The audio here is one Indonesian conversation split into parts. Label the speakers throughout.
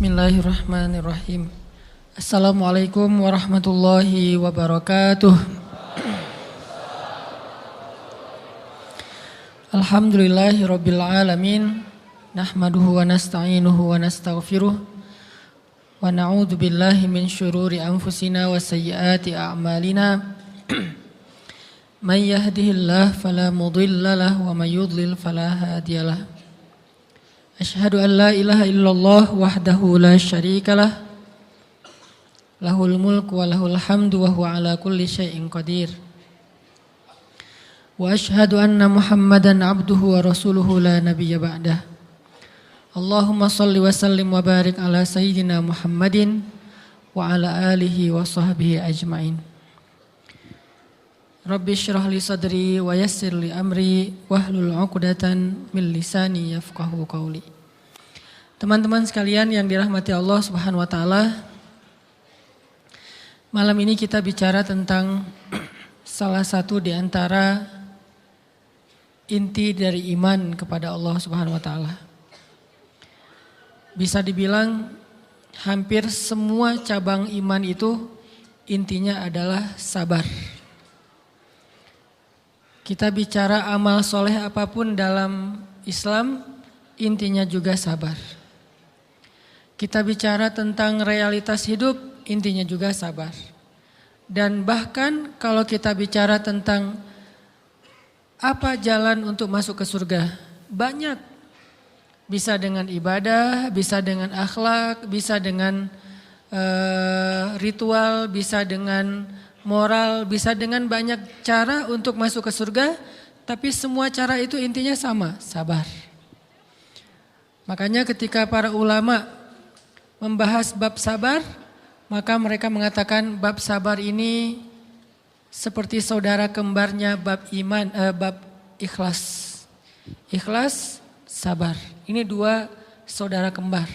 Speaker 1: Bismillahirrahmanirrahim. Assalamualaikum warahmatullahi wabarakatuh. Alhamdulillahirabbil alamin. Nahmaduhu wa nasta'inuhu wa nastaghfiruh. Wa na'udzu billahi min syururi anfusina wa sayyiati a'malina. May yahdihillahu fala mudilla lahu wa may yudlil fala hadiyalah. Asyhadu an la ilaha illallah wahdahu la syarikalah. Lahul mulku wa lahul hamdu wa huwa ala kulli syai'in qadir. Wa asyhadu anna Muhammadan abduhu wa rasuluhu la nabiyya ba'dah. Allahumma salli wa sallim wa barik ala sayyidina Muhammadin wa ala alihi wa sahbihi ajma'in. Rabbi syrah li sadri wa yassir li amri wahlul 'uqdatan min lisani yafqahu qawli. Teman-teman sekalian yang dirahmati Allah Subhanahu wa taala, malam ini kita bicara tentang salah satu di antara inti dari iman kepada Allah Subhanahu wa taala. Bisa dibilang hampir semua cabang iman itu intinya adalah sabar. Kita bicara amal soleh apapun dalam Islam, intinya juga sabar. Kita bicara tentang realitas hidup, intinya juga sabar. Dan bahkan kalau kita bicara tentang apa jalan untuk masuk ke surga, banyak. Bisa dengan ibadah, bisa dengan akhlak, bisa dengan ritual, bisa dengan moral, bisa dengan banyak cara untuk masuk ke surga, tapi semua cara itu intinya sama, sabar. Makanya ketika para ulama membahas bab sabar, maka mereka mengatakan bab sabar ini seperti saudara kembarnya bab iman, bab ikhlas. Ikhlas, sabar. Ini dua saudara kembar.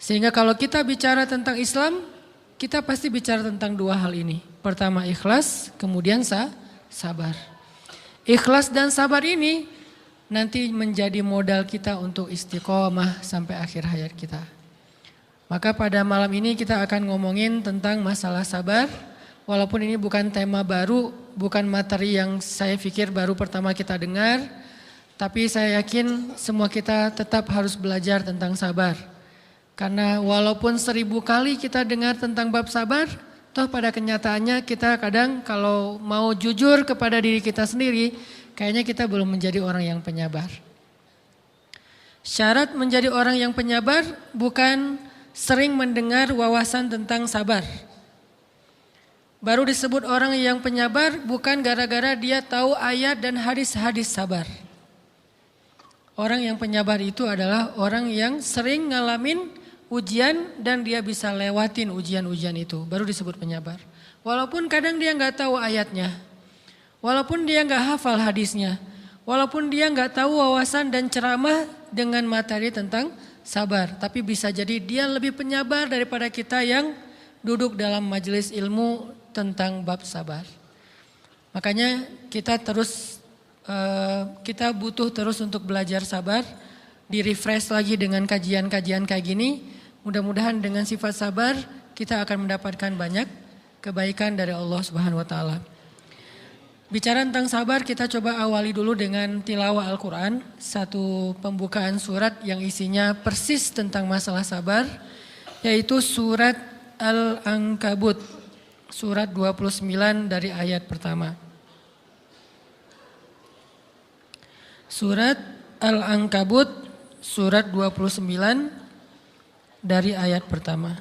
Speaker 1: Sehingga kalau kita bicara tentang Islam, kita pasti bicara tentang dua hal ini. Pertama ikhlas, kemudian sabar. Ikhlas dan sabar ini nanti menjadi modal kita untuk istiqomah sampai akhir hayat kita. Maka pada malam ini kita akan ngomongin tentang masalah sabar. Walaupun ini bukan tema baru, bukan materi yang saya pikir baru pertama kita dengar. Tapi saya yakin semua kita tetap harus belajar tentang sabar. Karena walaupun 1000 kali kita dengar tentang bab sabar, toh pada kenyataannya kita kadang kalau mau jujur kepada diri kita sendiri, kayaknya kita belum menjadi orang yang penyabar. Syarat menjadi orang yang penyabar bukan sering mendengar wawasan tentang sabar. Baru disebut orang yang penyabar bukan gara-gara dia tahu ayat dan hadis-hadis sabar. Orang yang penyabar itu adalah orang yang sering ngalamin ujian dan dia bisa lewatin ujian-ujian itu, baru disebut penyabar. Walaupun kadang dia nggak tahu ayatnya, walaupun dia nggak hafal hadisnya, walaupun dia nggak tahu wawasan dan ceramah dengan materi tentang sabar, tapi bisa jadi dia lebih penyabar daripada kita yang duduk dalam majelis ilmu tentang bab sabar. Makanya kita butuh terus untuk belajar sabar, di-refresh lagi dengan kajian-kajian kayak gini. Mudah-mudahan dengan sifat sabar kita akan mendapatkan banyak kebaikan dari Allah Subhanahu wa taala. Bicara tentang sabar, kita coba awali dulu dengan tilawah Al-Qur'an, satu pembukaan surat yang isinya persis tentang masalah sabar, yaitu surat Al-Ankabut, surat 29 dari ayat pertama. Surat Al-Ankabut, surat 29 dari ayat pertama.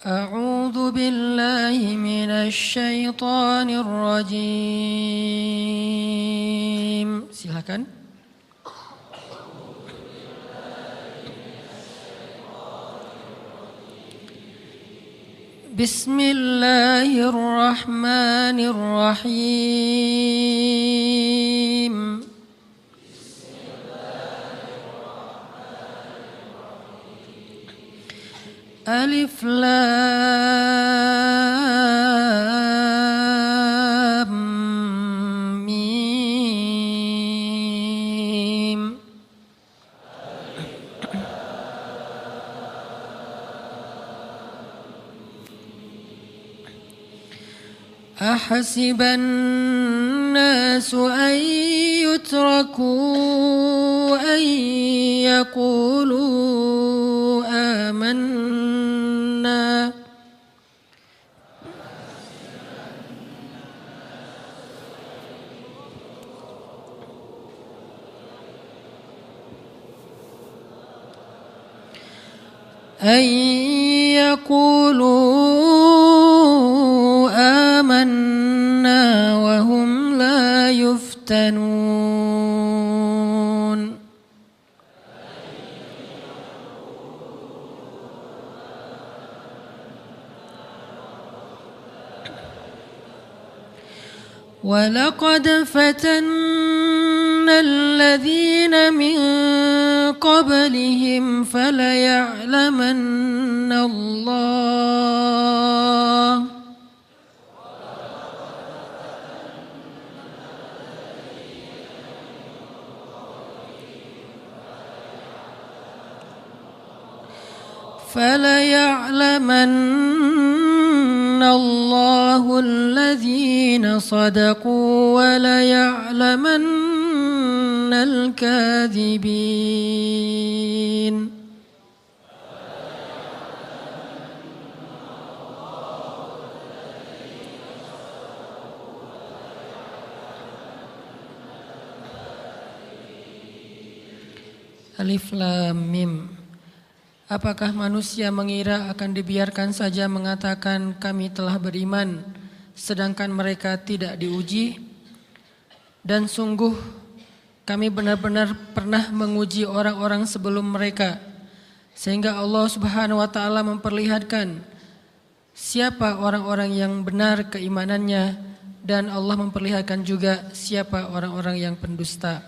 Speaker 1: A'udzu billahi minasy syaithanir rajim. Silakan. Bismillahirrahmanirrahim. Alif Lam Mim. أحسب الناس أن يتركوا أن يقولوا آمنا وهم لا يفتنون. ولقد فتنا الذين من قبلهم فليعلمن الله الذين صدقوا وليعلمن الكاذبين. Alif Lam Mim. Apakah manusia mengira akan dibiarkan saja mengatakan kami telah beriman, sedangkan mereka tidak diuji? Dan sungguh kami benar-benar pernah menguji orang-orang sebelum mereka, sehingga Allah Subhanahu wa Ta'ala memperlihatkan siapa orang-orang yang benar keimanannya, dan Allah memperlihatkan juga siapa orang-orang yang pendusta.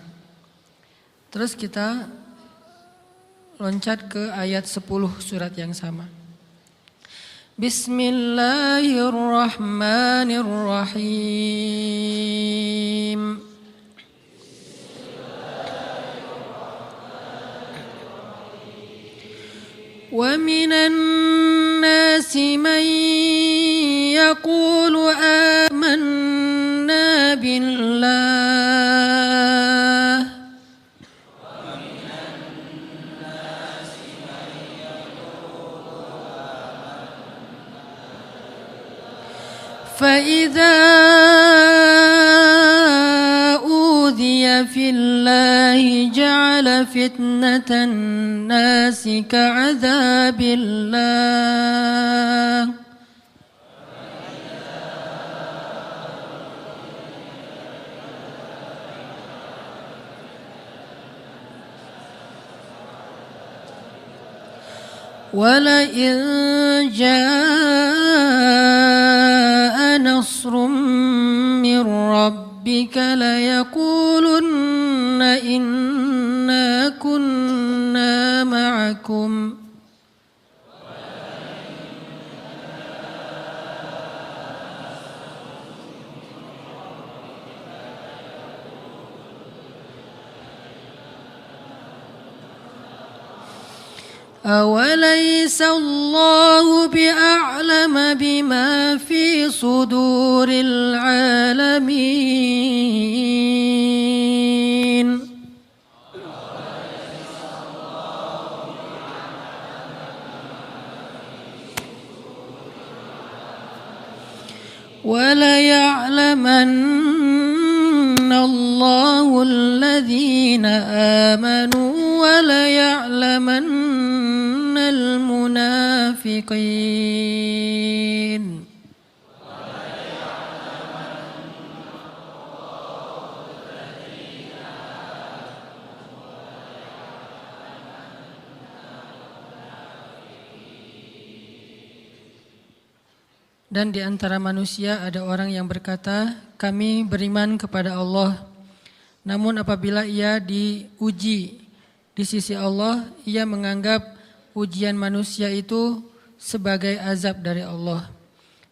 Speaker 1: Terus kita loncat ke ayat 10 surat yang sama. Bismillahirrahmanirrahim. Wa minan nasi man yaqulu amanna billah فإذا أوذي في الله جعل فتنة الناس كعذاب الله ولئن جاء نصر من ربك ليقولن إنا كنا معكم أوليس الله بأعلم بما في صدور العالمين وليعلمن الله الذين آمنوا وليعلمن المنافقين Dan di antara manusia ada orang yang berkata, kami beriman kepada Allah. Namun apabila ia diuji di sisi Allah, ia menganggap ujian manusia itu sebagai azab dari Allah.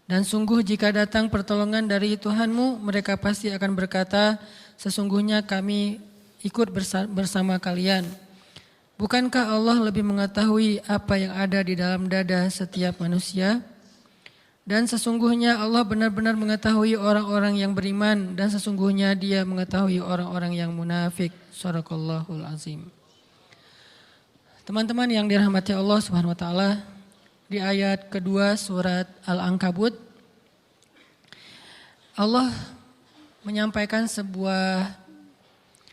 Speaker 1: Dan sungguh jika datang pertolongan dari Tuhanmu, mereka pasti akan berkata, sesungguhnya kami ikut bersama kalian. Bukankah Allah lebih mengetahui apa yang ada di dalam dada setiap manusia? Dan sesungguhnya Allah benar-benar mengetahui orang-orang yang beriman dan sesungguhnya Dia mengetahui orang-orang yang munafik. Shadaqallahul azim. Teman-teman yang dirahmati Allah Subhanahu wa taala, di ayat kedua surat Al-Ankabut Allah menyampaikan sebuah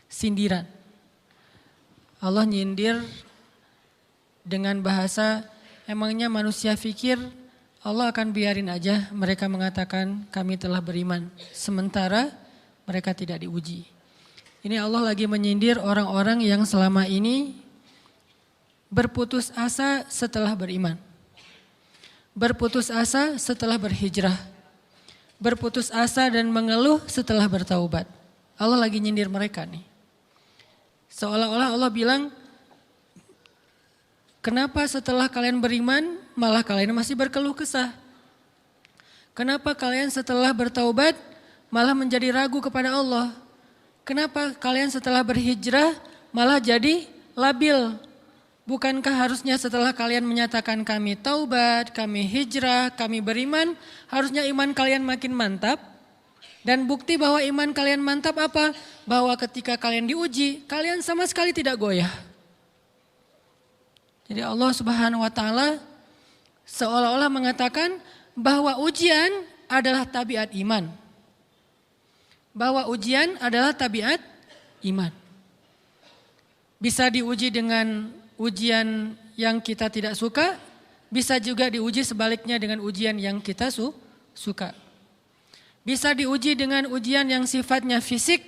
Speaker 1: sindiran. Allah nyindir dengan bahasa, emangnya manusia fikir Allah akan biarin aja mereka mengatakan kami telah beriman, sementara mereka tidak diuji. Ini Allah lagi menyindir orang-orang yang selama ini berputus asa setelah beriman. Berputus asa setelah berhijrah. Berputus asa dan mengeluh setelah bertaubat. Allah lagi nyindir mereka nih. Seolah-olah Allah bilang, kenapa setelah kalian beriman malah kalian masih berkeluh kesah? Kenapa kalian setelah bertaubat malah menjadi ragu kepada Allah? Kenapa kalian setelah berhijrah malah jadi labil? Bukankah harusnya setelah kalian menyatakan kami taubat, kami hijrah, kami beriman, harusnya iman kalian makin mantap? Dan bukti bahwa iman kalian mantap apa? Bahwa ketika kalian diuji, kalian sama sekali tidak goyah. Jadi Allah Subhanahu wa taala seolah-olah mengatakan bahwa ujian adalah tabiat iman. Bahwa ujian adalah tabiat iman. Bisa diuji dengan ujian yang kita tidak suka, bisa juga diuji sebaliknya dengan ujian yang kita suka. Bisa diuji dengan ujian yang sifatnya fisik,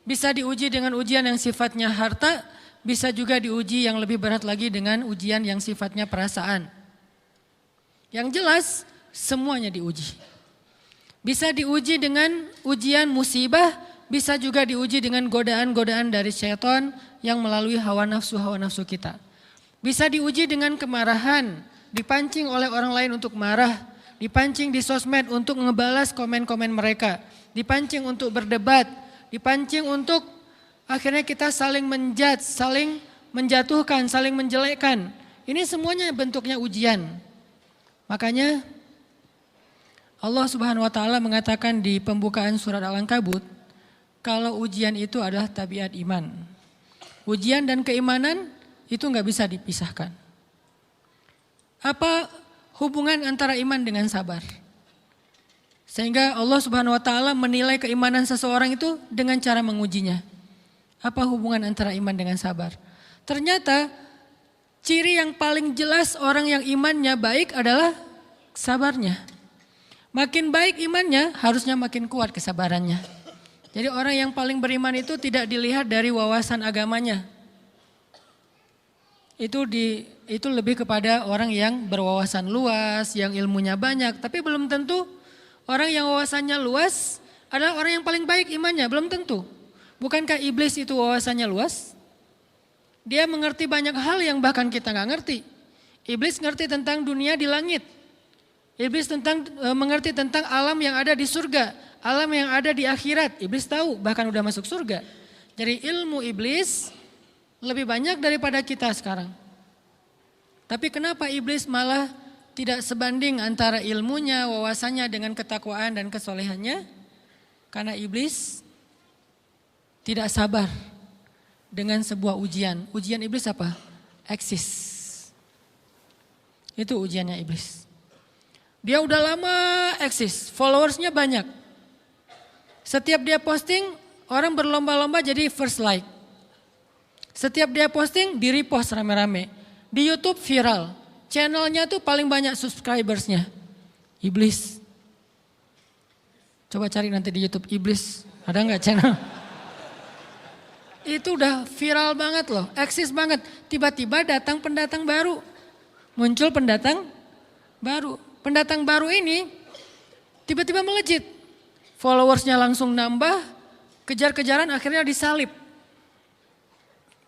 Speaker 1: bisa diuji dengan ujian yang sifatnya harta, bisa juga diuji yang lebih berat lagi dengan ujian yang sifatnya perasaan. Yang jelas semuanya diuji. Bisa diuji dengan ujian musibah, bisa juga diuji dengan godaan-godaan dari syaitan yang melalui hawa nafsu kita. Bisa diuji dengan kemarahan, dipancing oleh orang lain untuk marah, dipancing di sosmed untuk ngebalas komen-komen mereka, dipancing untuk berdebat, dipancing untuk akhirnya kita saling menjudge, saling menjatuhkan, saling menjelekkan. Ini semuanya bentuknya ujian. Makanya Allah Subhanahu wa taala mengatakan di pembukaan surat Al-Ankabut, kalau ujian itu adalah tabiat iman. Ujian dan keimanan itu enggak bisa dipisahkan. Apa hubungan antara iman dengan sabar? Sehingga Allah Subhanahu wa taala menilai keimanan seseorang itu dengan cara mengujinya. Apa hubungan antara iman dengan sabar? Ternyata ciri yang paling jelas orang yang imannya baik adalah sabarnya. Makin baik imannya, harusnya makin kuat kesabarannya. Jadi orang yang paling beriman itu tidak dilihat dari wawasan agamanya. Itu lebih kepada orang yang berwawasan luas, yang ilmunya banyak. Tapi belum tentu orang yang wawasannya luas adalah orang yang paling baik imannya, belum tentu. Bukankah iblis itu wawasannya luas? Dia mengerti banyak hal yang bahkan kita gak ngerti. Iblis ngerti tentang dunia di langit. Iblis mengerti tentang alam yang ada di surga, alam yang ada di akhirat. Iblis tahu, bahkan udah masuk surga. Jadi ilmu iblis lebih banyak daripada kita sekarang. Tapi kenapa iblis malah tidak sebanding antara ilmunya, wawasannya dengan ketakwaan dan kesolehannya? Karena iblis tidak sabar dengan sebuah ujian. Ujian iblis apa? Eksis. Itu ujiannya iblis. Dia udah lama eksis, followersnya banyak. Setiap dia posting, orang berlomba-lomba jadi first like. Setiap dia posting, di repost rame-rame. Di YouTube viral. Channelnya tuh paling banyak subscribersnya. Iblis. Coba cari nanti di YouTube, iblis. Ada nggak channel? Itu udah viral banget loh, eksis banget. Tiba-tiba datang pendatang baru. Muncul pendatang baru. Pendatang baru ini Tiba-tiba melejit. Followersnya langsung nambah, kejar-kejaran akhirnya disalib.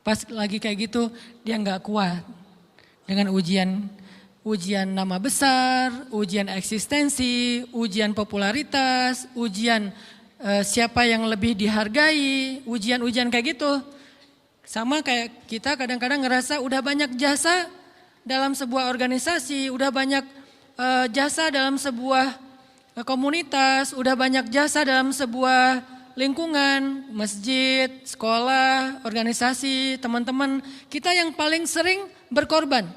Speaker 1: Pas lagi kayak gitu dia nggak kuat dengan ujian nama besar, ujian eksistensi, ujian popularitas, ujian siapa yang lebih dihargai, ujian-ujian kayak gitu. Sama kayak kita kadang-kadang ngerasa udah banyak jasa dalam sebuah organisasi, udah banyak jasa dalam sebuah komunitas, udah banyak jasa dalam sebuah lingkungan, masjid, sekolah, organisasi, teman-teman. Kita yang paling sering berkorban.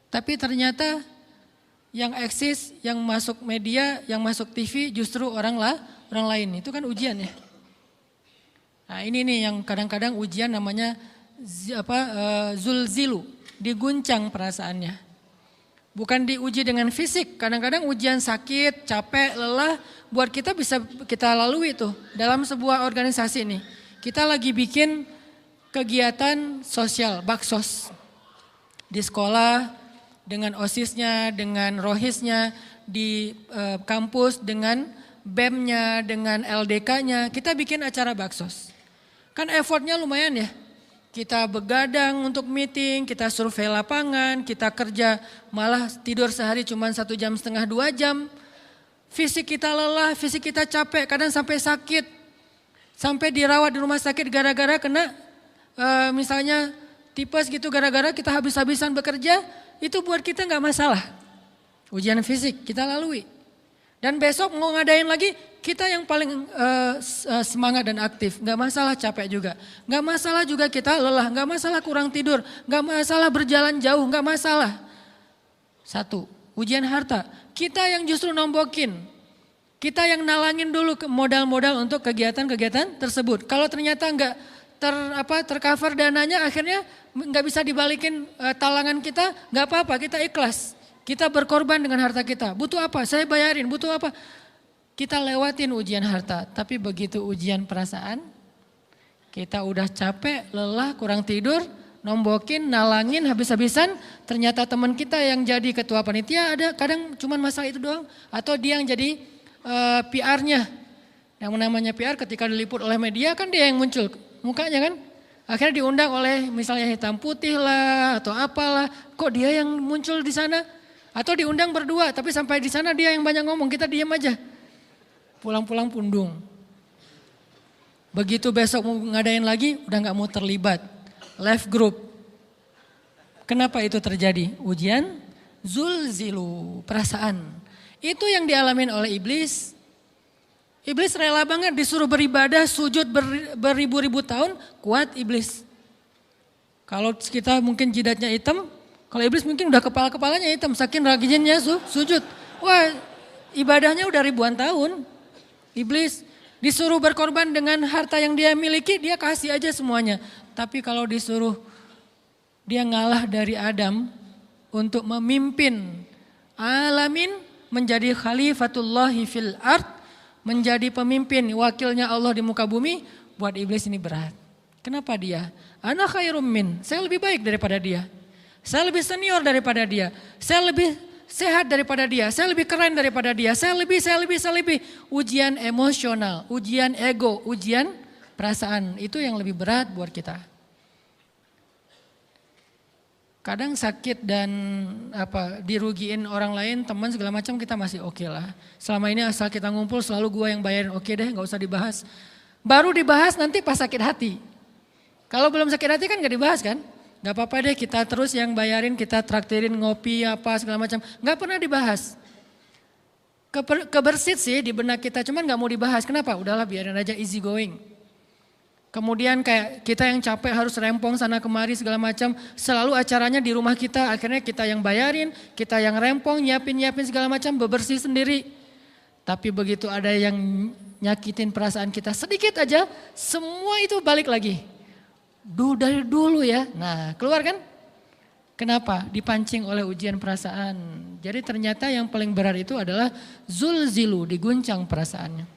Speaker 1: Tapi ternyata yang eksis, yang masuk media, yang masuk TV justru orang lain. Itu kan ujian ya. Nah ini nih yang kadang-kadang ujian namanya zulzilu, diguncang perasaannya. Bukan diuji dengan fisik, kadang-kadang ujian sakit, capek, lelah, buat kita bisa kita lalui tuh dalam sebuah organisasi nih. Kita lagi bikin kegiatan sosial, baksos di sekolah, dengan OSIS-nya, dengan ROHIS-nya, di kampus, dengan BEM-nya, dengan LDK-nya, kita bikin acara baksos. Kan effortnya lumayan ya. Kita begadang untuk meeting, kita survei lapangan, kita kerja malah tidur sehari cuma 1,5 jam, 2 jam. Fisik kita lelah, fisik kita capek, kadang sampai sakit. Sampai dirawat di rumah sakit gara-gara kena misalnya tipes gitu, gara-gara kita habis-habisan bekerja, itu buat kita gak masalah. Ujian fisik kita lalui. Dan besok mau ngadain lagi, kita yang paling semangat dan aktif. Gak masalah capek juga. Gak masalah juga kita lelah, gak masalah kurang tidur, gak masalah berjalan jauh, gak masalah. Satu, ujian harta. Kita yang justru nombokin. Kita yang nalangin dulu modal-modal untuk kegiatan-kegiatan tersebut. Kalau ternyata gak tercover dananya, akhirnya nggak bisa dibalikin talangan kita, nggak apa-apa, kita ikhlas. Kita berkorban dengan harta kita. Butuh apa? Saya bayarin. Butuh apa? Kita lewatin ujian harta. Tapi begitu ujian perasaan, kita udah capek, lelah, kurang tidur, nombokin, nalangin habis-habisan. Ternyata teman kita yang jadi ketua panitia ada kadang cuman masalah itu doang. Atau dia yang jadi PR-nya. Yang namanya PR ketika diliput oleh media kan dia yang muncul mukanya kan. Akhirnya diundang oleh misalnya hitam putih lah atau apalah. Kok dia yang muncul di sana? Atau diundang berdua tapi sampai di sana dia yang banyak ngomong, kita diam aja. Pulang-pulang pundung. Begitu besok mau ngadain lagi udah gak mau terlibat. Left group. Kenapa itu terjadi? Ujian zulzilu, perasaan. Itu yang dialamin oleh iblis. Iblis rela banget disuruh beribadah, sujud beribu-ribu tahun, kuat iblis. Kalau kita mungkin jidatnya hitam, kalau iblis mungkin udah kepala-kepalanya hitam, saking rajinnya sujud. Wah, ibadahnya udah ribuan tahun. Iblis disuruh berkorban dengan harta yang dia miliki, dia kasih aja semuanya. Tapi kalau disuruh dia ngalah dari Adam untuk memimpin alamin, menjadi khalifatullahi fil ard, menjadi pemimpin, wakilnya Allah di muka bumi, buat iblis ini berat. Kenapa dia? Ana khairum min, saya lebih baik daripada dia. Saya lebih senior daripada dia. Saya lebih sehat daripada dia. Saya lebih keren daripada dia. Saya lebih. Ujian emosional, ujian ego, ujian perasaan. Itu yang lebih berat buat kita. Kadang sakit dan dirugiin orang lain, teman segala macam kita masih oke lah. Selama ini asal kita ngumpul selalu gua yang bayarin, oke deh gak usah dibahas. Baru dibahas nanti pas sakit hati. Kalau belum sakit hati kan gak dibahas kan. Gak apa-apa deh kita terus yang bayarin, kita traktirin ngopi apa segala macam. Gak pernah dibahas. Kebersit sih di benak kita, cuman gak mau dibahas. Kenapa? Udahlah biarin aja, easy going. Kemudian kayak kita yang capek harus rempong sana kemari segala macam. Selalu acaranya di rumah kita, akhirnya kita yang bayarin, kita yang rempong, nyiapin segala macam, bebersih sendiri. Tapi begitu ada yang nyakitin perasaan kita sedikit aja, semua itu balik lagi. Dari dulu ya, nah keluar kan? Kenapa? Dipancing oleh ujian perasaan. Jadi ternyata yang paling berat itu adalah zulzilu, diguncang perasaannya.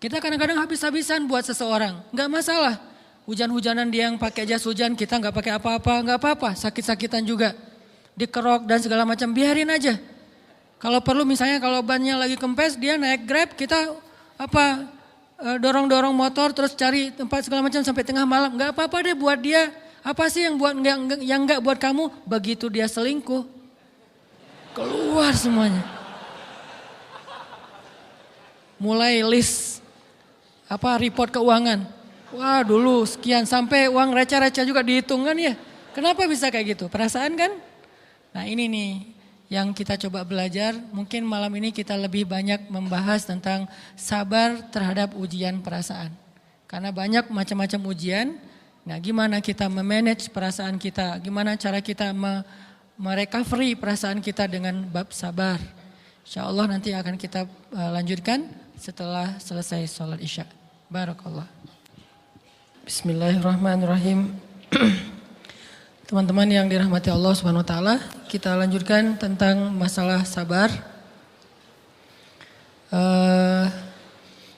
Speaker 1: Kita kadang-kadang habis-habisan buat seseorang, gak masalah. Hujan-hujanan dia yang pakai jas hujan, kita gak pakai apa-apa, gak apa-apa. Sakit-sakitan juga, dikerok dan segala macam, biarin aja. Kalau perlu misalnya kalau bannya lagi kempes dia naik Grab, kita dorong-dorong motor terus cari tempat segala macam sampai tengah malam. Enggak apa-apa deh buat dia. Apa sih yang enggak buat kamu? Begitu dia selingkuh, keluar semuanya. Mulai list report keuangan. Wah, dulu sekian sampai uang receh-receh juga dihitung kan ya. Kenapa bisa kayak gitu? Perasaan kan? Nah, ini nih yang kita coba belajar. Mungkin malam ini kita lebih banyak membahas tentang sabar terhadap ujian perasaan. Karena banyak macam-macam ujian. Nah, gimana kita memanage perasaan kita? Gimana cara kita merecovery perasaan kita dengan bab sabar? Insyaallah nanti akan kita lanjutkan setelah selesai sholat isya. Barakallah. Bismillahirrahmanirrahim. Teman-teman yang dirahmati Allah Subhanahu wa taala, kita lanjutkan tentang masalah sabar.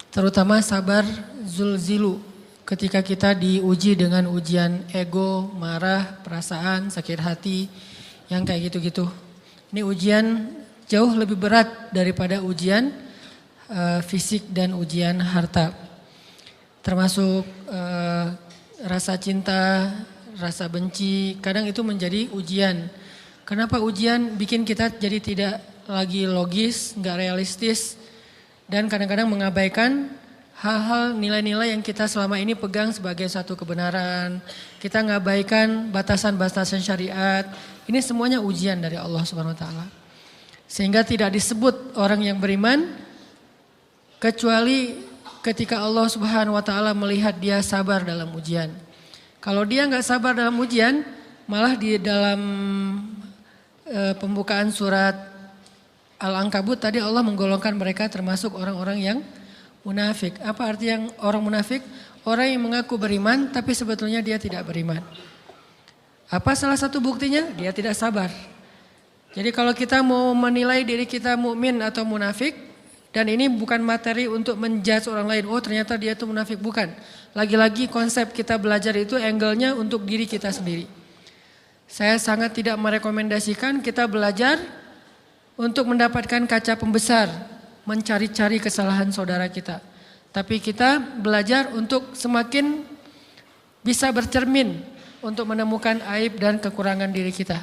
Speaker 1: Terutama sabar zulzilu, ketika kita diuji dengan ujian ego, marah, perasaan, sakit hati, yang kayak gitu-gitu. Ini ujian jauh lebih berat daripada ujian fisik dan ujian harta. Termasuk rasa cinta, rasa benci, kadang itu menjadi ujian. Kenapa ujian bikin kita jadi tidak lagi logis, nggak realistis, dan kadang-kadang mengabaikan hal-hal nilai-nilai yang kita selama ini pegang sebagai satu kebenaran. Kita ngabaikan batasan-batasan syariat. Ini semuanya ujian dari Allah Subhanahu wa taala. Sehingga tidak disebut orang yang beriman kecuali ketika Allah Subhanahu wa taala melihat dia sabar dalam ujian. Kalau dia nggak sabar dalam ujian, malah di dalam pembukaan surat Al-Ankabut tadi Allah menggolongkan mereka termasuk orang-orang yang munafik. Apa arti yang orang munafik? Orang yang mengaku beriman tapi sebetulnya dia tidak beriman. Apa salah satu buktinya? Dia tidak sabar. Jadi kalau kita mau menilai diri kita mukmin atau munafik, dan ini bukan materi untuk menjudge orang lain, oh ternyata dia itu munafik, bukan. Lagi-lagi konsep kita belajar itu angle-nya untuk diri kita sendiri. Saya sangat tidak merekomendasikan kita belajar untuk mendapatkan kaca pembesar, mencari-cari kesalahan saudara kita. Tapi kita belajar untuk semakin bisa bercermin untuk menemukan aib dan kekurangan diri kita.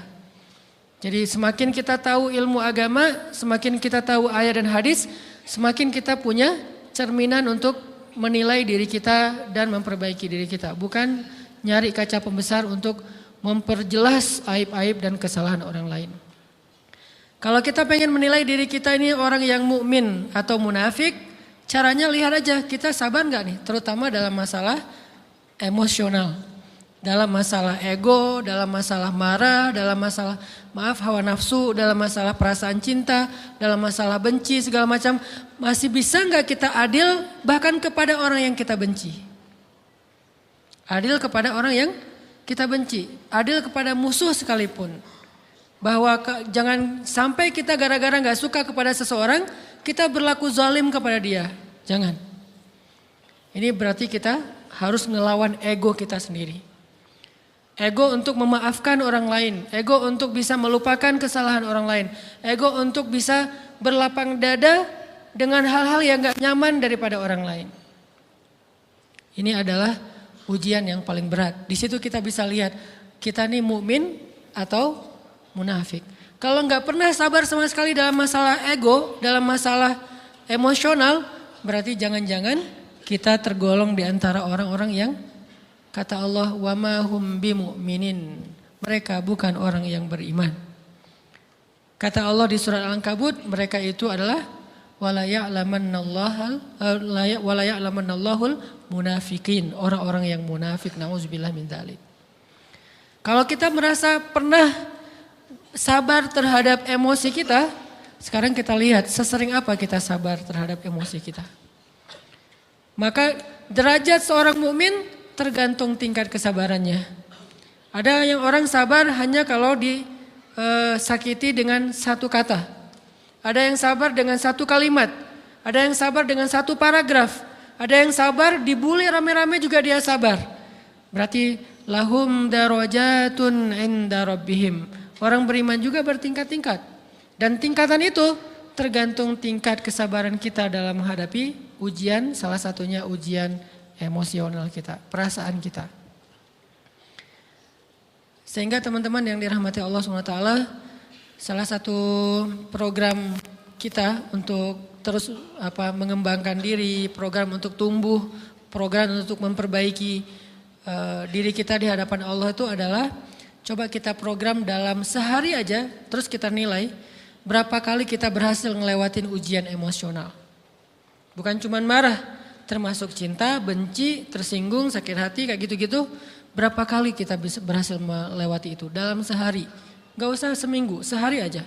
Speaker 1: Jadi semakin kita tahu ilmu agama, semakin kita tahu ayat dan hadis, semakin kita punya cerminan untuk menilai diri kita dan memperbaiki diri kita. Bukan nyari kaca pembesar untuk memperjelas aib-aib dan kesalahan orang lain. Kalau kita pengen menilai diri kita ini orang yang mukmin atau munafik, caranya lihat aja kita sabar nggak nih, terutama dalam masalah emosional, dalam masalah ego, dalam masalah marah, dalam masalah hawa nafsu, dalam masalah perasaan cinta, dalam masalah benci segala macam, masih bisa nggak kita adil bahkan kepada orang yang kita benci, adil kepada orang yang kita benci, adil kepada musuh sekalipun. Bahwa jangan sampai kita gara-gara gak suka kepada seseorang, kita berlaku zalim kepada dia. Jangan. Ini berarti kita harus ngelawan ego kita sendiri. Ego untuk memaafkan orang lain. Ego untuk bisa melupakan kesalahan orang lain. Ego untuk bisa berlapang dada dengan hal-hal yang gak nyaman daripada orang lain. Ini adalah ujian yang paling berat. Di situ kita bisa lihat kita nih mukmin atau munafik. Kalau nggak pernah sabar sama sekali dalam masalah ego, dalam masalah emosional, berarti jangan-jangan kita tergolong di antara orang-orang yang kata Allah wa ma hum bimu'minin. Mereka bukan orang yang beriman. Kata Allah di surat Al-Ankabut, mereka itu adalah wala ya'lamannallahul munafikin, orang-orang yang munafik, nauzubillah min dzalik. Kalau kita merasa pernah sabar terhadap emosi kita, sekarang kita lihat sesering apa kita sabar terhadap emosi kita. Maka derajat seorang mukmin tergantung tingkat kesabarannya. Ada yang orang sabar hanya kalau disakiti dengan satu kata. Ada yang sabar dengan satu kalimat. Ada yang sabar dengan satu paragraf. Ada yang sabar dibully rame-rame juga dia sabar. Berarti lahum darajatun inda rabbihim. Orang beriman juga bertingkat-tingkat. Dan tingkatan itu tergantung tingkat kesabaran kita dalam menghadapi ujian, salah satunya ujian emosional kita, perasaan kita. Sehingga teman-teman yang dirahmati Allah SWT, salah satu program kita untuk terus mengembangkan diri, program untuk tumbuh, program untuk memperbaiki diri kita di hadapan Allah itu adalah coba kita program dalam sehari aja, terus kita nilai berapa kali kita berhasil ngelewatin ujian emosional. Bukan cuma marah, termasuk cinta, benci, tersinggung, sakit hati, kayak gitu-gitu. Berapa kali kita bisa berhasil melewati itu dalam sehari. Gak usah seminggu, sehari aja.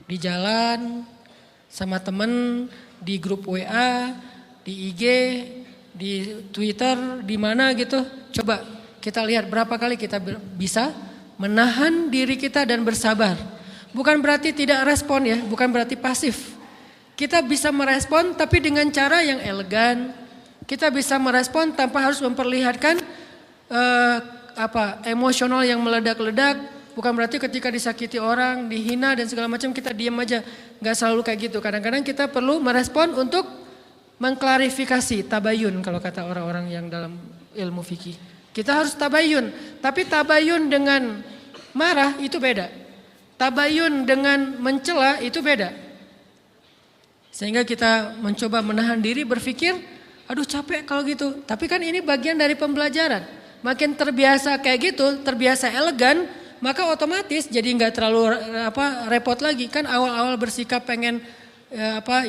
Speaker 1: Di jalan, sama temen, di grup WA, di IG, di Twitter, di mana gitu. Coba kita lihat berapa kali kita bisa menahan diri kita dan bersabar. Bukan berarti tidak respon ya, bukan berarti pasif. Kita bisa merespon tapi dengan cara yang elegan. Kita bisa merespon tanpa harus memperlihatkan emosional yang meledak-ledak. Bukan berarti ketika disakiti orang, dihina dan segala macam kita diam aja. Gak selalu kayak gitu. Kadang-kadang kita perlu merespon untuk mengklarifikasi, tabayun kalau kata orang-orang yang dalam ilmu fikih. Kita harus tabayun, tapi tabayun dengan marah itu beda. Tabayun dengan mencela itu beda. Sehingga kita mencoba menahan diri berpikir, aduh capek kalau gitu. Tapi kan ini bagian dari pembelajaran. Makin terbiasa kayak gitu, terbiasa elegan, maka otomatis jadi nggak terlalu repot lagi. Kan awal-awal bersikap pengen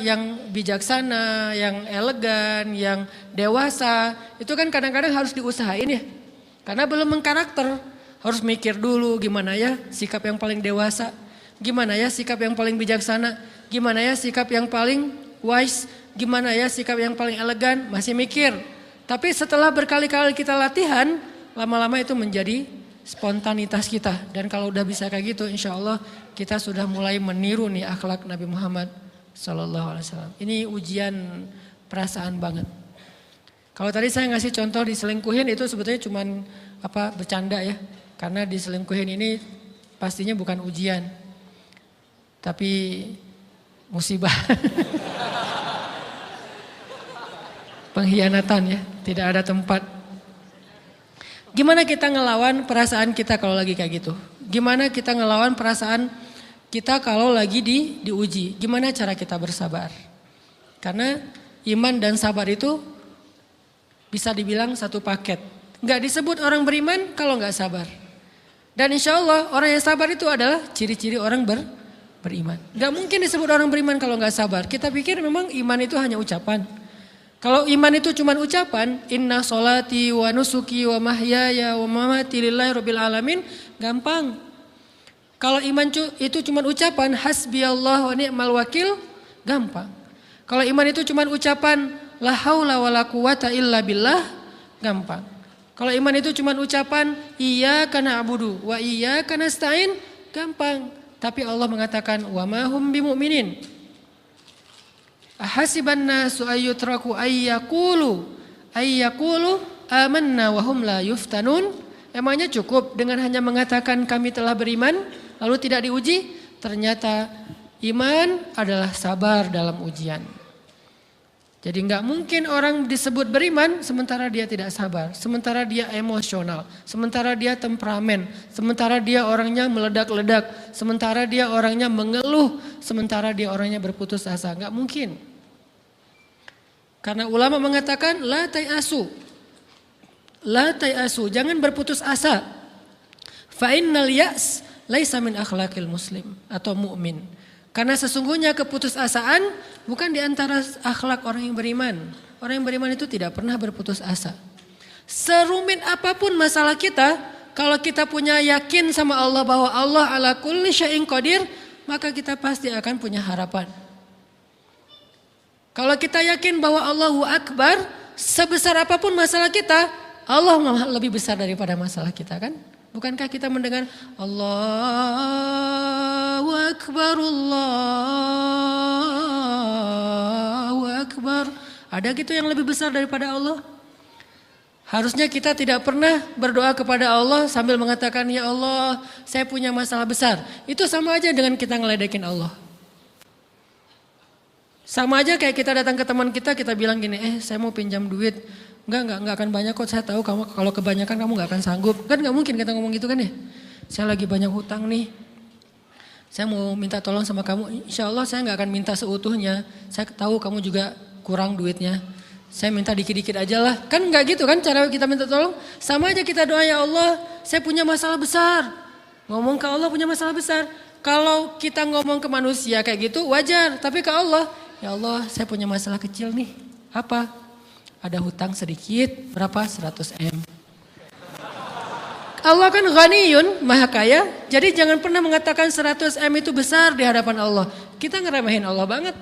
Speaker 1: yang bijaksana, yang elegan, yang dewasa, itu kan kadang-kadang harus diusahain ya. Karena belum mengkarakter. Harus mikir dulu gimana ya sikap yang paling dewasa, gimana ya sikap yang paling bijaksana, gimana ya sikap yang paling wise, gimana ya sikap yang paling elegan, masih mikir. Tapi setelah berkali-kali kita latihan, lama-lama itu menjadi spontanitas kita. Dan kalau udah bisa kayak gitu, insya Allah kita sudah mulai meniru nih akhlak Nabi Muhammad SAW. Ini ujian perasaan banget. Kalau tadi saya ngasih contoh diselingkuhin itu sebetulnya cuman bercanda ya. Karena diselingkuhin ini pastinya bukan ujian, tapi musibah. Pengkhianatan ya, tidak ada tempat. Gimana kita ngelawan perasaan kita kalau lagi kayak gitu? Gimana kita ngelawan perasaan kita kalau lagi diuji? Gimana cara kita bersabar? Karena iman dan sabar itu bisa dibilang satu paket. Gak disebut orang beriman kalau gak sabar. Dan insya Allah orang yang sabar itu adalah ciri-ciri orang beriman. Gak mungkin disebut orang beriman kalau gak sabar. Kita pikir memang iman itu hanya ucapan. Kalau iman itu cuma ucapan, inna sholati wa nusuki wa mahyaya wa mamati lillahi rabbil alamin, gampang. Kalau iman itu cuma ucapan, hasbiyallah wa ni'mal wakil, gampang. Kalau iman itu cuma ucapan, la haula wa la quwata illa billah, gampang. Kalau iman itu cuma ucapan iyyaka na'budu wa iyyaka nasta'in, gampang. Tapi Allah mengatakan wa ma hum bimu'minin. Ahasiban nasu ayyutraku ayyaqulu amanna wa hum la yuftanun. Emangnya cukup dengan hanya mengatakan kami telah beriman lalu tidak diuji? Ternyata iman adalah sabar dalam ujian. Jadi nggak mungkin orang disebut beriman sementara dia tidak sabar, sementara dia emosional, sementara dia temperamen, sementara dia orangnya meledak-ledak, sementara dia orangnya mengeluh, sementara dia orangnya berputus asa. Nggak mungkin. Karena ulama mengatakan la tayasu, jangan berputus asa. Fa innal ya's laisa min akhlaqil muslim atau mu'min. Karena sesungguhnya keputusasaan bukan di antara akhlak orang yang beriman. Orang yang beriman itu tidak pernah berputus asa. Serumit apapun masalah kita, kalau kita punya yakin sama Allah bahwa Allah ala kulli syai'in qadir, maka kita pasti akan punya harapan. Kalau kita yakin bahwa Allahu Akbar, sebesar apapun masalah kita, Allah lebih besar daripada masalah kita kan? Bukankah kita mendengar Allahu Akbar, Allahu Akbar. Ada gitu yang lebih besar daripada Allah? Harusnya kita tidak pernah berdoa kepada Allah sambil mengatakan ya Allah saya punya masalah besar. Itu sama aja dengan kita ngeledekin Allah. Sama aja kayak kita datang ke teman kita bilang gini, saya mau pinjam duit. Enggak akan banyak kok, saya tahu kamu kalau kebanyakan kamu nggak akan sanggup. Kan nggak mungkin kita ngomong gitu kan ya. Saya lagi banyak hutang nih, saya mau minta tolong sama kamu. Insya Allah saya nggak akan minta seutuhnya. Saya tahu kamu juga kurang duitnya. Saya minta dikit-dikit aja lah. Kan nggak gitu kan cara kita minta tolong. Sama aja kita doa, ya Allah saya punya masalah besar. Ngomong ke Allah punya masalah besar. Kalau kita ngomong ke manusia kayak gitu wajar. Tapi ke Allah, ya Allah saya punya masalah kecil nih. Apa? Ada hutang sedikit. Berapa? 100 M. Allah kan ghaniyun, maha kaya. Jadi jangan pernah mengatakan 100 M itu besar di hadapan Allah. Kita ngeremehin Allah banget.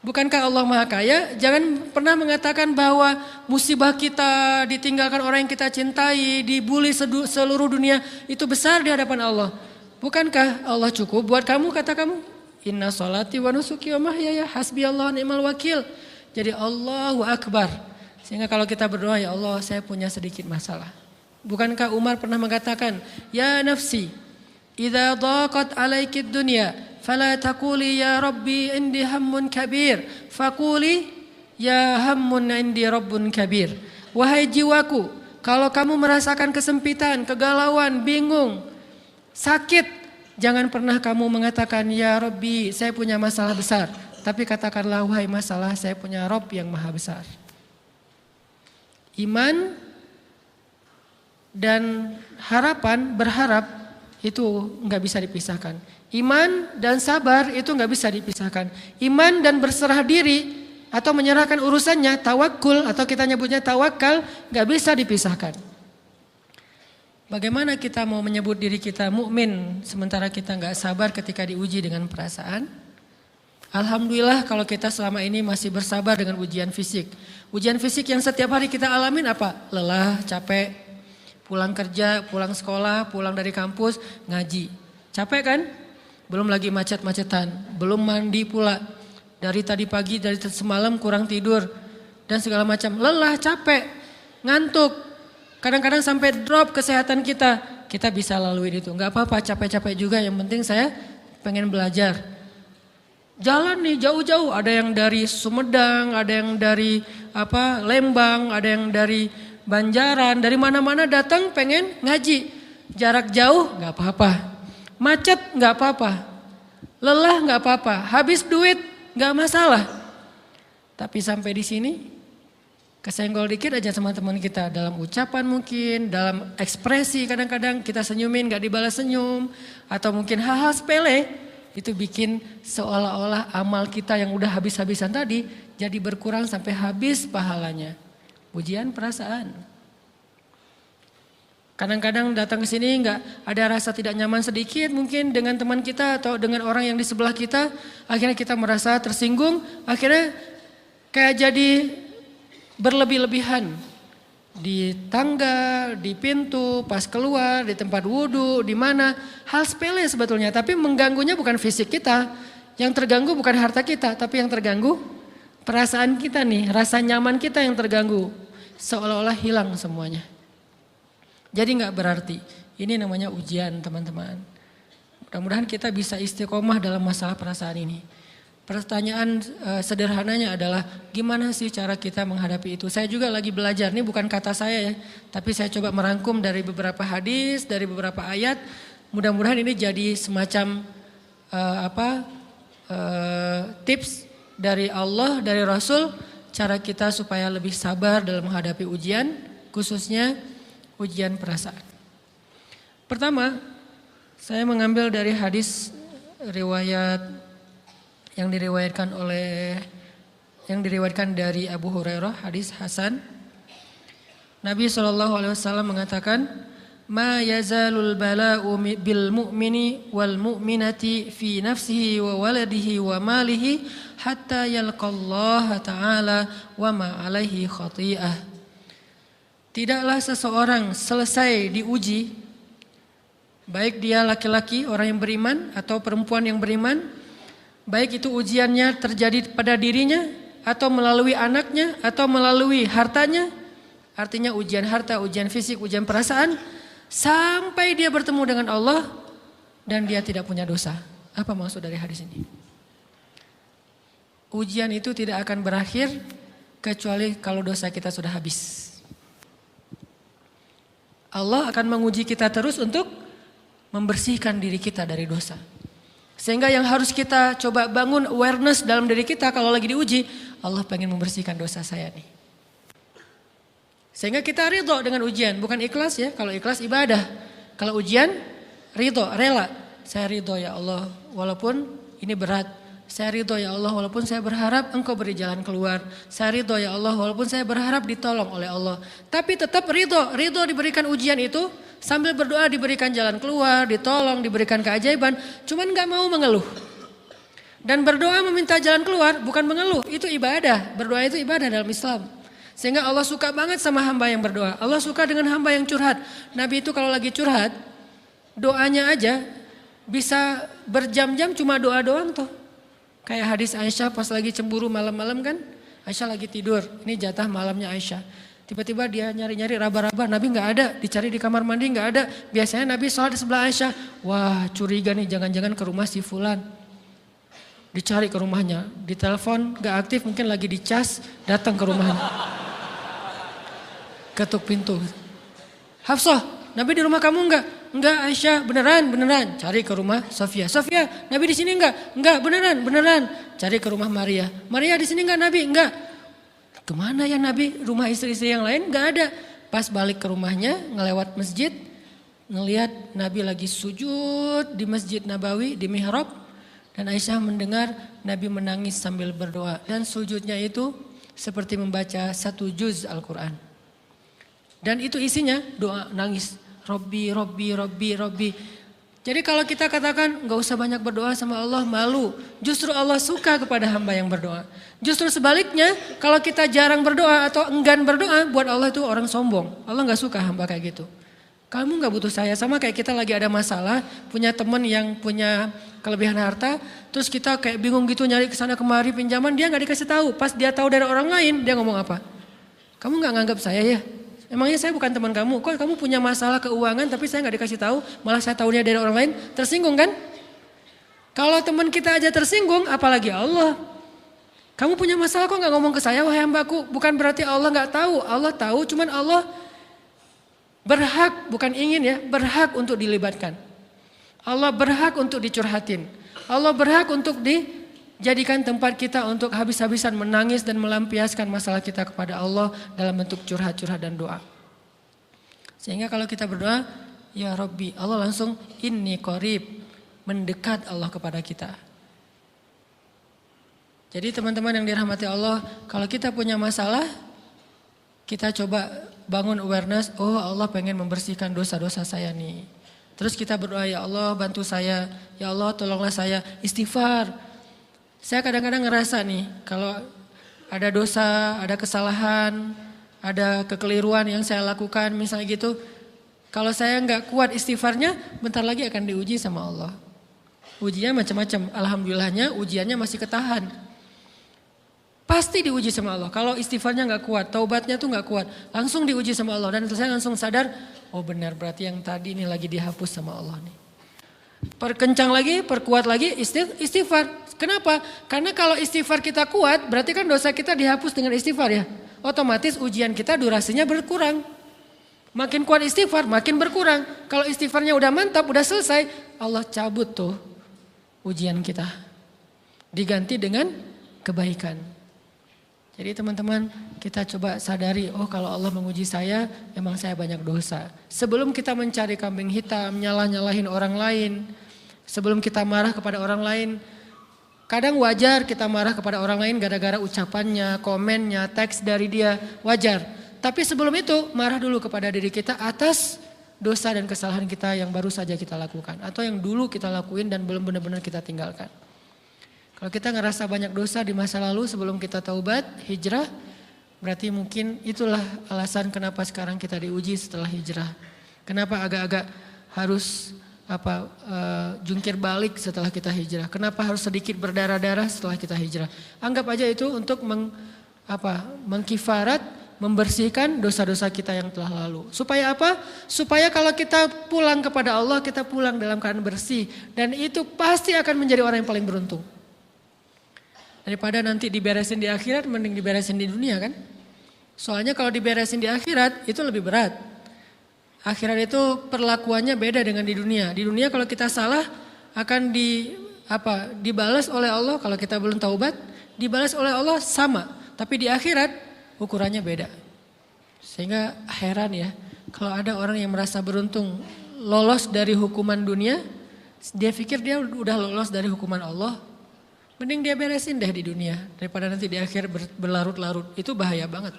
Speaker 1: Bukankah Allah maha kaya? Jangan pernah mengatakan bahwa musibah kita, ditinggalkan orang yang kita cintai, dibully seluruh dunia, itu besar di hadapan Allah. Bukankah Allah cukup buat kamu, kata kamu? Inna sholati wa nusuki wa mahyaya hasbi Allah ni'mal wakil. Jadi Allahu Akbar. Sehingga kalau kita berdoa, ya Allah saya punya sedikit masalah. Bukankah Umar pernah mengatakan, ya nafsi, idza dhaqat alaikid dunya, fala taquli ya Rabbi indi hammun kabir, faquli ya hammun indi rabbun kabir. Wahai jiwaku, kalau kamu merasakan kesempitan, kegalauan, bingung, sakit, jangan pernah kamu mengatakan ya Rabbi saya punya masalah besar. Tapi katakanlah, wahai masalah, saya punya Rabb yang maha besar. Iman dan harapan, berharap itu nggak bisa dipisahkan. Iman dan sabar itu nggak bisa dipisahkan. Iman dan berserah diri atau menyerahkan urusannya, tawakul atau kita nyebutnya tawakal, nggak bisa dipisahkan. Bagaimana kita mau menyebut diri kita mukmin sementara kita nggak sabar ketika diuji dengan perasaan? Alhamdulillah kalau kita selama ini masih bersabar dengan ujian fisik. Ujian fisik yang setiap hari kita alamin apa? Lelah, capek, pulang kerja, pulang sekolah, pulang dari kampus, ngaji. Capek kan? Belum lagi macet-macetan, belum mandi pula. Dari tadi pagi, dari semalam kurang tidur, dan segala macam. Lelah, capek, ngantuk. Kadang-kadang sampai drop kesehatan kita. Kita bisa lalui itu, gak apa-apa, capek-capek juga. Yang penting saya pengen belajar. Jalan nih jauh-jauh, ada yang dari Sumedang, ada yang dari Lembang, ada yang dari Banjaran, dari mana-mana datang pengen ngaji. Jarak jauh nggak apa-apa, macet nggak apa-apa, lelah nggak apa-apa, habis duit nggak masalah. Tapi sampai di sini kesenggol dikit aja sama teman kita dalam ucapan mungkin, dalam ekspresi kadang-kadang kita senyumin nggak dibalas senyum, atau mungkin hal-hal sepele. Itu bikin seolah-olah amal kita yang udah habis-habisan tadi jadi berkurang sampai habis pahalanya. Ujian perasaan. Kadang-kadang datang ke sini nggak ada rasa tidak nyaman sedikit mungkin dengan teman kita atau dengan orang yang di sebelah kita. Akhirnya kita merasa tersinggung, akhirnya kayak jadi berlebih-lebihan. Di tangga, di pintu, pas keluar, di tempat wudhu, di mana. Hal sepele sebetulnya, tapi mengganggunya bukan fisik kita. Yang terganggu bukan harta kita, tapi yang terganggu perasaan kita nih. Rasa nyaman kita yang terganggu. Seolah-olah hilang semuanya. Jadi gak berarti. Ini namanya ujian teman-teman. Mudah-mudahan kita bisa istiqomah dalam masalah perasaan ini. Pertanyaan sederhananya adalah gimana sih cara kita menghadapi itu? Saya juga lagi belajar, ini bukan kata saya ya, tapi saya coba merangkum dari beberapa hadis, dari beberapa ayat. Mudah-mudahan ini jadi semacam tips dari Allah, dari Rasul, cara kita supaya lebih sabar dalam menghadapi ujian, khususnya ujian perasaan. Pertama, saya mengambil dari hadis riwayat yang diriwayatkan dari Abu Hurairah, hadis Hasan. Nabi SAW mengatakan, "Ma yazalul bala'u bil mu'mini wal mu'minati fi nafsihi wa waladihi wa malihi hatta yalqallaha ta'ala wa ma 'alaihi khati'ah." Tidaklah seseorang selesai diuji, baik dia laki-laki orang yang beriman atau perempuan yang beriman, baik itu ujiannya terjadi pada dirinya atau melalui anaknya atau melalui hartanya. Artinya ujian harta, ujian fisik, ujian perasaan. Sampai dia bertemu dengan Allah dan dia tidak punya dosa. Apa maksud dari hadis ini? ujian itu tidak akan berakhir kecuali kalau dosa kita sudah habis. Allah akan menguji kita terus untuk membersihkan diri kita dari dosa. Sehingga yang harus kita coba bangun awareness dalam diri kita kalau lagi diuji, Allah pengen membersihkan dosa saya nih. Sehingga kita ridho dengan ujian, bukan ikhlas ya. Kalau ikhlas ibadah, kalau ujian ridho, rela. Saya ridho ya Allah walaupun ini berat. Saya ridho ya Allah walaupun saya berharap Engkau beri jalan keluar. Saya ridho ya Allah walaupun saya berharap ditolong oleh Allah. Tapi tetap ridho diberikan ujian itu sambil berdoa diberikan jalan keluar, ditolong, diberikan keajaiban. Cuman gak mau mengeluh. Dan berdoa meminta jalan keluar bukan mengeluh, itu ibadah. Berdoa itu ibadah dalam Islam. Sehingga Allah suka banget sama hamba yang berdoa. Allah suka dengan hamba yang curhat. Nabi itu kalau lagi curhat, doanya aja bisa berjam-jam cuma doa doang tuh. Kayak hadis Aisyah pas lagi cemburu malam-malam kan. Aisyah lagi tidur, ini jatah malamnya Aisyah. Tiba-tiba dia nyari-nyari raba-raba, Nabi gak ada. Dicari di kamar mandi gak ada. Biasanya Nabi sholat di sebelah Aisyah. Wah curiga nih, jangan-jangan ke rumah si fulan. Dicari ke rumahnya, ditelepon gak aktif, mungkin lagi dicas, datang ke rumahnya. Ketuk pintu. Hafsah, Nabi di rumah kamu enggak? Enggak Aisyah, beneran. Cari ke rumah Sofia. Sofia, Nabi di sini enggak? Enggak, beneran. Cari ke rumah Maria. Maria di sini enggak Nabi? Enggak. Kemana ya Nabi? Rumah istri-istri yang lain enggak ada. Pas balik ke rumahnya, ngelewat masjid, ngelihat Nabi lagi sujud di Masjid Nabawi, di mihrab. Dan Aisyah mendengar Nabi menangis sambil berdoa. Dan sujudnya itu seperti membaca 1 juz Al-Quran. Dan itu isinya doa nangis. Robbi. Jadi kalau kita katakan gak usah banyak berdoa sama Allah, malu. Justru Allah suka kepada hamba yang berdoa. Justru sebaliknya kalau kita jarang berdoa atau enggan berdoa, buat Allah itu orang sombong. Allah gak suka hamba kayak gitu. Kamu gak butuh saya, sama kayak kita lagi ada masalah, punya teman yang punya kelebihan harta, terus kita kayak bingung gitu nyari kesana kemari pinjaman, dia gak dikasih tahu. Pas dia tahu dari orang lain, dia ngomong apa? Kamu gak nganggap saya ya? Emangnya saya bukan teman kamu? Kok kamu punya masalah keuangan tapi saya gak dikasih tahu, malah saya tahunya dari orang lain? Tersinggung kan? Kalau teman kita aja tersinggung, apalagi Allah. Kamu punya masalah kok gak ngomong ke saya, wahai hambaku? Bukan berarti Allah gak tahu, Allah tahu, cuman Allah berhak, bukan ingin ya, berhak untuk dilibatkan. Allah berhak untuk dicurhatin. Allah berhak untuk dijadikan tempat kita untuk habis-habisan menangis dan melampiaskan masalah kita kepada Allah dalam bentuk curhat-curhat dan doa. Sehingga kalau kita berdoa, ya Rabbi, Allah langsung inni qarib, mendekat Allah kepada kita. Jadi teman-teman yang dirahmati Allah, kalau kita punya masalah, kita coba bangun awareness, oh Allah pengen membersihkan dosa-dosa saya nih. Terus kita berdoa, ya Allah bantu saya, ya Allah tolonglah saya, istighfar. Saya kadang-kadang ngerasa nih, kalau ada dosa, ada kesalahan, ada kekeliruan yang saya lakukan misalnya gitu, kalau saya nggak kuat istighfarnya, bentar lagi akan diuji sama Allah. Ujinya macam-macam, alhamdulillahnya ujiannya masih ketahan. Pasti diuji sama Allah. Kalau istighfarnya nggak kuat, taubatnya tuh nggak kuat, langsung diuji sama Allah. Dan saya langsung sadar, oh benar berarti yang tadi ini lagi dihapus sama Allah nih. Perkencang lagi, perkuat lagi istighfar. Kenapa? Karena kalau istighfar kita kuat, berarti kan dosa kita dihapus dengan istighfar ya. Otomatis ujian kita durasinya berkurang. Makin kuat istighfar, makin berkurang. Kalau istighfarnya udah mantap, udah selesai, Allah cabut tuh ujian kita. Diganti dengan kebaikan. Jadi teman-teman, kita coba sadari, oh kalau Allah menguji saya, emang saya banyak dosa. Sebelum kita mencari kambing hitam, nyalah-nyalahin orang lain, sebelum kita marah kepada orang lain, kadang wajar kita marah kepada orang lain gara-gara ucapannya, komennya, teks dari dia, wajar. Tapi sebelum itu, marah dulu kepada diri kita atas dosa dan kesalahan kita yang baru saja kita lakukan. Atau yang dulu kita lakuin dan belum benar-benar kita tinggalkan. Kalau kita ngerasa banyak dosa di masa lalu sebelum kita taubat, hijrah, berarti mungkin itulah alasan kenapa sekarang kita diuji setelah hijrah. Kenapa agak-agak harus jungkir balik setelah kita hijrah. Kenapa harus sedikit berdarah-darah setelah kita hijrah. Anggap aja itu untuk mengkifarat, membersihkan dosa-dosa kita yang telah lalu. Supaya apa? Supaya kalau kita pulang kepada Allah, kita pulang dalam keadaan bersih. Dan itu pasti akan menjadi orang yang paling beruntung. Daripada nanti diberesin di akhirat, mending diberesin di dunia kan. Soalnya kalau diberesin di akhirat itu lebih berat. Akhirat itu perlakuannya beda dengan di dunia. Di dunia kalau kita salah akan dibalas oleh Allah. Kalau kita belum taubat, dibalas oleh Allah sama. Tapi di akhirat ukurannya beda. Sehingga heran ya, kalau ada orang yang merasa beruntung lolos dari hukuman dunia, dia pikir dia udah lolos dari hukuman Allah. Mending dia beresin deh di dunia daripada nanti di akhir berlarut-larut. Itu bahaya banget.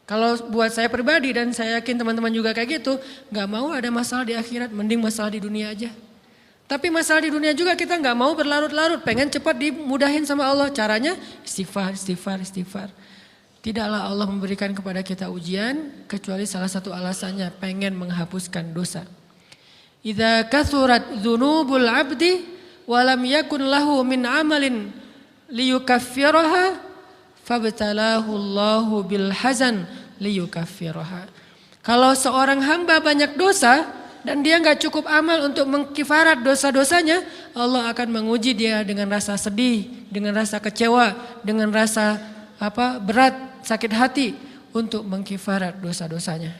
Speaker 1: Kalau buat saya pribadi dan saya yakin teman-teman juga kayak gitu, gak mau ada masalah di akhirat, mending masalah di dunia aja. Tapi masalah di dunia juga kita gak mau berlarut-larut, pengen cepat dimudahin sama Allah. Caranya istighfar, istighfar, istighfar. Tidaklah Allah memberikan kepada kita ujian kecuali salah satu alasannya pengen menghapuskan dosa. Idza kathurat dzunubul 'abdi wa lam yakun lahu min 'amalin liyukaffiraha fabtalahu Allahu bil hazan liyukaffiraha. Kalau seorang hamba banyak dosa dan dia enggak cukup amal untuk mengkifarat dosa-dosanya, Allah akan menguji dia dengan rasa sedih, dengan rasa kecewa, dengan rasa berat, sakit hati untuk mengkifarat dosa-dosanya.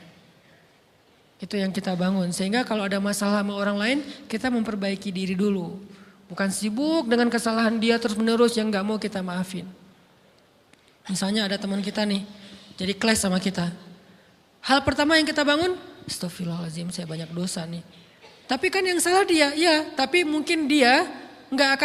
Speaker 1: Itu yang kita bangun. Sehingga kalau ada masalah sama orang lain, kita memperbaiki diri dulu. Bukan sibuk dengan kesalahan dia terus menerus yang gak mau kita maafin. Misalnya ada teman kita nih, jadi clash sama kita. Hal pertama yang kita bangun, astagfirullahaladzim saya banyak dosa nih. Tapi kan yang salah dia, ya. Tapi mungkin dia gak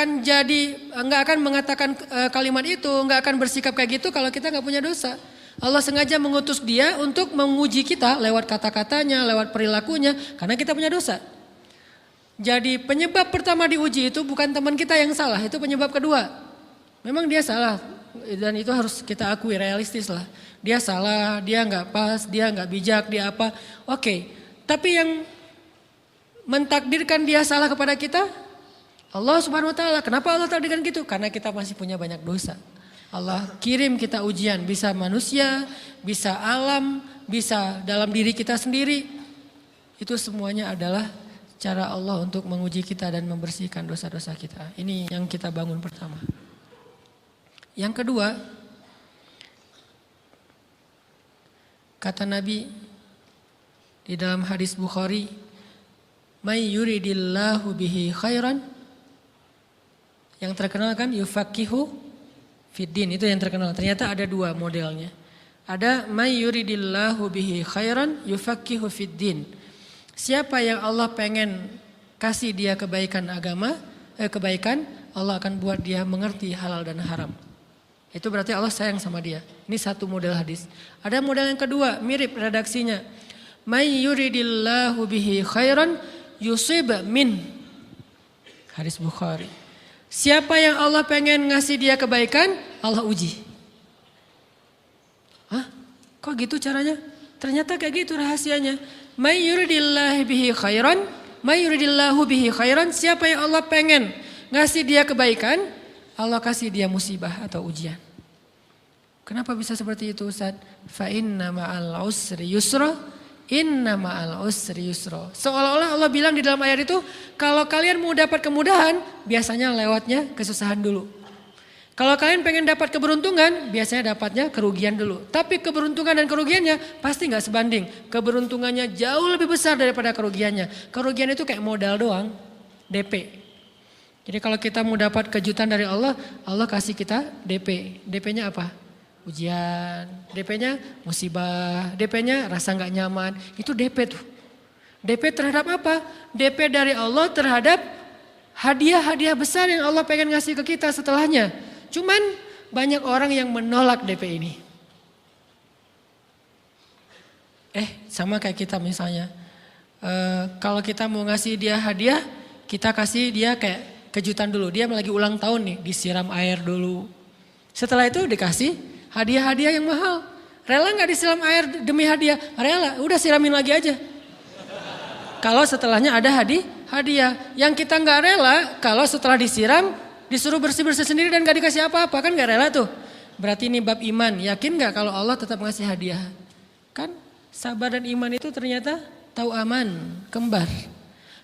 Speaker 1: akan mengatakan kalimat itu, gak akan bersikap kayak gitu kalau kita gak punya dosa. Allah sengaja mengutus dia untuk menguji kita lewat kata-katanya, lewat perilakunya, karena kita punya dosa. Jadi penyebab pertama diuji itu bukan teman kita yang salah, itu penyebab kedua. Memang dia salah dan itu harus kita akui, realistis lah. Dia salah, dia gak pas, dia gak bijak, dia apa. Oke, tapi yang mentakdirkan dia salah kepada kita, Allah Subhanahu Wa Taala. Kenapa Allah takdirkan gitu? Karena kita masih punya banyak dosa. Allah kirim kita ujian, bisa manusia, bisa alam, bisa dalam diri kita sendiri. Itu semuanya adalah cara Allah untuk menguji kita dan membersihkan dosa-dosa kita. Ini yang kita bangun pertama. Yang kedua, kata Nabi di dalam hadis Bukhari, "May yuridillahu bihi khairan." Yang terkenal kan yufaqihu fiddin, itu yang terkenal. Ternyata ada dua modelnya. Ada may yuridillahu bihi khairan yufaqihu fiddin. Siapa yang Allah pengen kasih dia kebaikan kebaikan, Allah akan buat dia mengerti halal dan haram. Itu berarti Allah sayang sama dia. Ini satu model hadis. Ada model yang kedua, mirip redaksinya. May yuridillahu bihi khairan yusib min. Hadis Bukhari. Siapa yang Allah pengen ngasih dia kebaikan, Allah uji. Hah? Kok gitu caranya? Ternyata kayak gitu rahasianya. May yuridillahu bihi khairan, may yuridillahu bihi khairan. Siapa yang Allah pengen ngasih dia kebaikan, Allah kasih dia musibah atau ujian. Kenapa bisa seperti itu, Ustaz? Fa inna ma'al usri yusra, inna ma'al usri yusra. Seolah-olah Allah bilang di dalam ayat itu, kalau kalian mau dapat kemudahan, biasanya lewatnya kesusahan dulu. Kalau kalian pengen dapat keberuntungan, biasanya dapatnya kerugian dulu. Tapi keberuntungan dan kerugiannya pasti gak sebanding. Keberuntungannya jauh lebih besar daripada kerugiannya. Kerugian itu kayak modal doang, DP. Jadi kalau kita mau dapat kejutan dari Allah, Allah kasih kita DP. DP-nya apa? Ujian, DP-nya musibah, DP-nya rasa gak nyaman. Itu DP tuh. DP terhadap apa? DP dari Allah terhadap hadiah-hadiah besar yang Allah pengen ngasih ke kita setelahnya. Cuman banyak orang yang menolak DP ini. Sama kayak kita misalnya. Kalau kita mau ngasih dia hadiah, kita kasih dia kayak kejutan dulu. Dia lagi ulang tahun nih, disiram air dulu. Setelah itu dikasih hadiah-hadiah yang mahal. Rela gak disiram air demi hadiah? Rela, udah siramin lagi aja. Kalau setelahnya ada hadiah. Yang kita gak rela, kalau setelah disiram, disuruh bersih-bersih sendiri dan gak dikasih apa-apa. Kan gak rela tuh. Berarti ini bab iman. Yakin gak kalau Allah tetap ngasih hadiah? Kan sabar dan iman itu ternyata tauaman, kembar.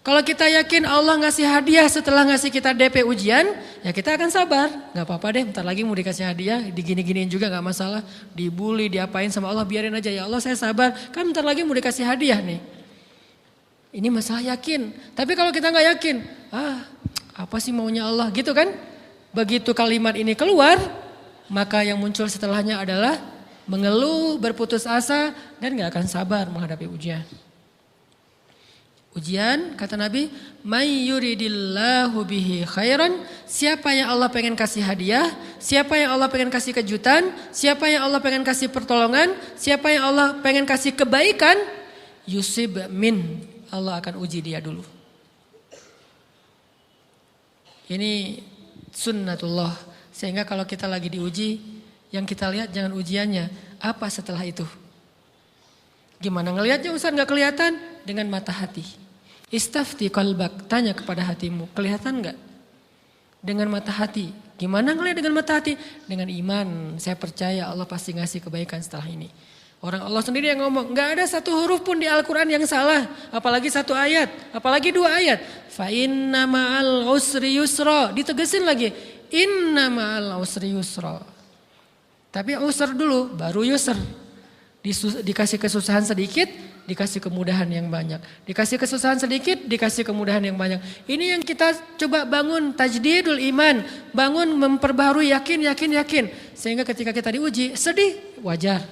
Speaker 1: Kalau kita yakin Allah ngasih hadiah setelah ngasih kita DP ujian, ya kita akan sabar. Gak apa-apa deh, bentar lagi mau dikasih hadiah, digini-giniin juga gak masalah. Dibully, diapain sama Allah, biarin aja. Ya Allah saya sabar, kan bentar lagi mau dikasih hadiah nih. Ini masalah yakin. Tapi kalau kita gak yakin, apa sih maunya Allah gitu kan. Begitu kalimat ini keluar, maka yang muncul setelahnya adalah mengeluh, berputus asa, dan gak akan sabar menghadapi ujian. Ujian, kata Nabi, may yuridillahu bihi khairan, siapa yang Allah pengen kasih hadiah, siapa yang Allah pengen kasih kejutan, siapa yang Allah pengen kasih pertolongan, siapa yang Allah pengen kasih kebaikan, yusib min, Allah akan uji dia dulu. Ini sunnatullah, sehingga kalau kita lagi diuji, yang kita lihat jangan ujiannya, apa setelah itu. Gimana ngelihatnya Ustaz gak kelihatan? Dengan mata hati. Istafti qalbak, tanya kepada hatimu, kelihatan enggak? Dengan mata hati. Gimana ngelihat dengan mata hati? Dengan iman, saya percaya Allah pasti ngasih kebaikan setelah ini. Orang Allah sendiri yang ngomong, enggak ada satu huruf pun di Al-Quran yang salah. Apalagi satu ayat, apalagi dua ayat. Fa inna ma'al usri yusra, ditegesin lagi. Inna ma'al usri yusra. Tapi usr dulu, baru yusr. Dikasih kesusahan sedikit, dikasih kemudahan yang banyak. Dikasih kesusahan sedikit, dikasih kemudahan yang banyak. Ini yang kita coba bangun tajdidul iman. Bangun memperbaharui yakin. Sehingga ketika kita diuji, sedih, wajar.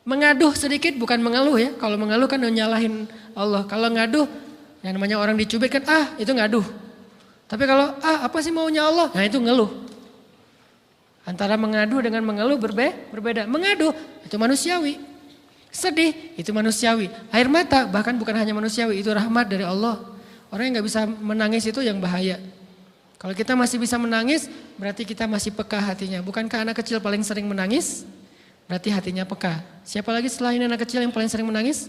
Speaker 1: Mengaduh sedikit bukan mengeluh ya. Kalau mengeluh kan nyalahin Allah. Kalau ngaduh, yang namanya orang dicubit kan, itu ngaduh. Tapi kalau, apa sih maunya Allah? Nah itu ngeluh. Antara mengadu dengan mengeluh berbeda. Mengadu itu manusiawi. Sedih itu manusiawi. Air mata bahkan bukan hanya manusiawi, itu rahmat dari Allah. Orang yang gak bisa menangis itu yang bahaya. Kalau kita masih bisa menangis, berarti kita masih peka hatinya. Bukankah anak kecil paling sering menangis? Berarti hatinya peka. Siapa lagi selain anak kecil yang paling sering menangis?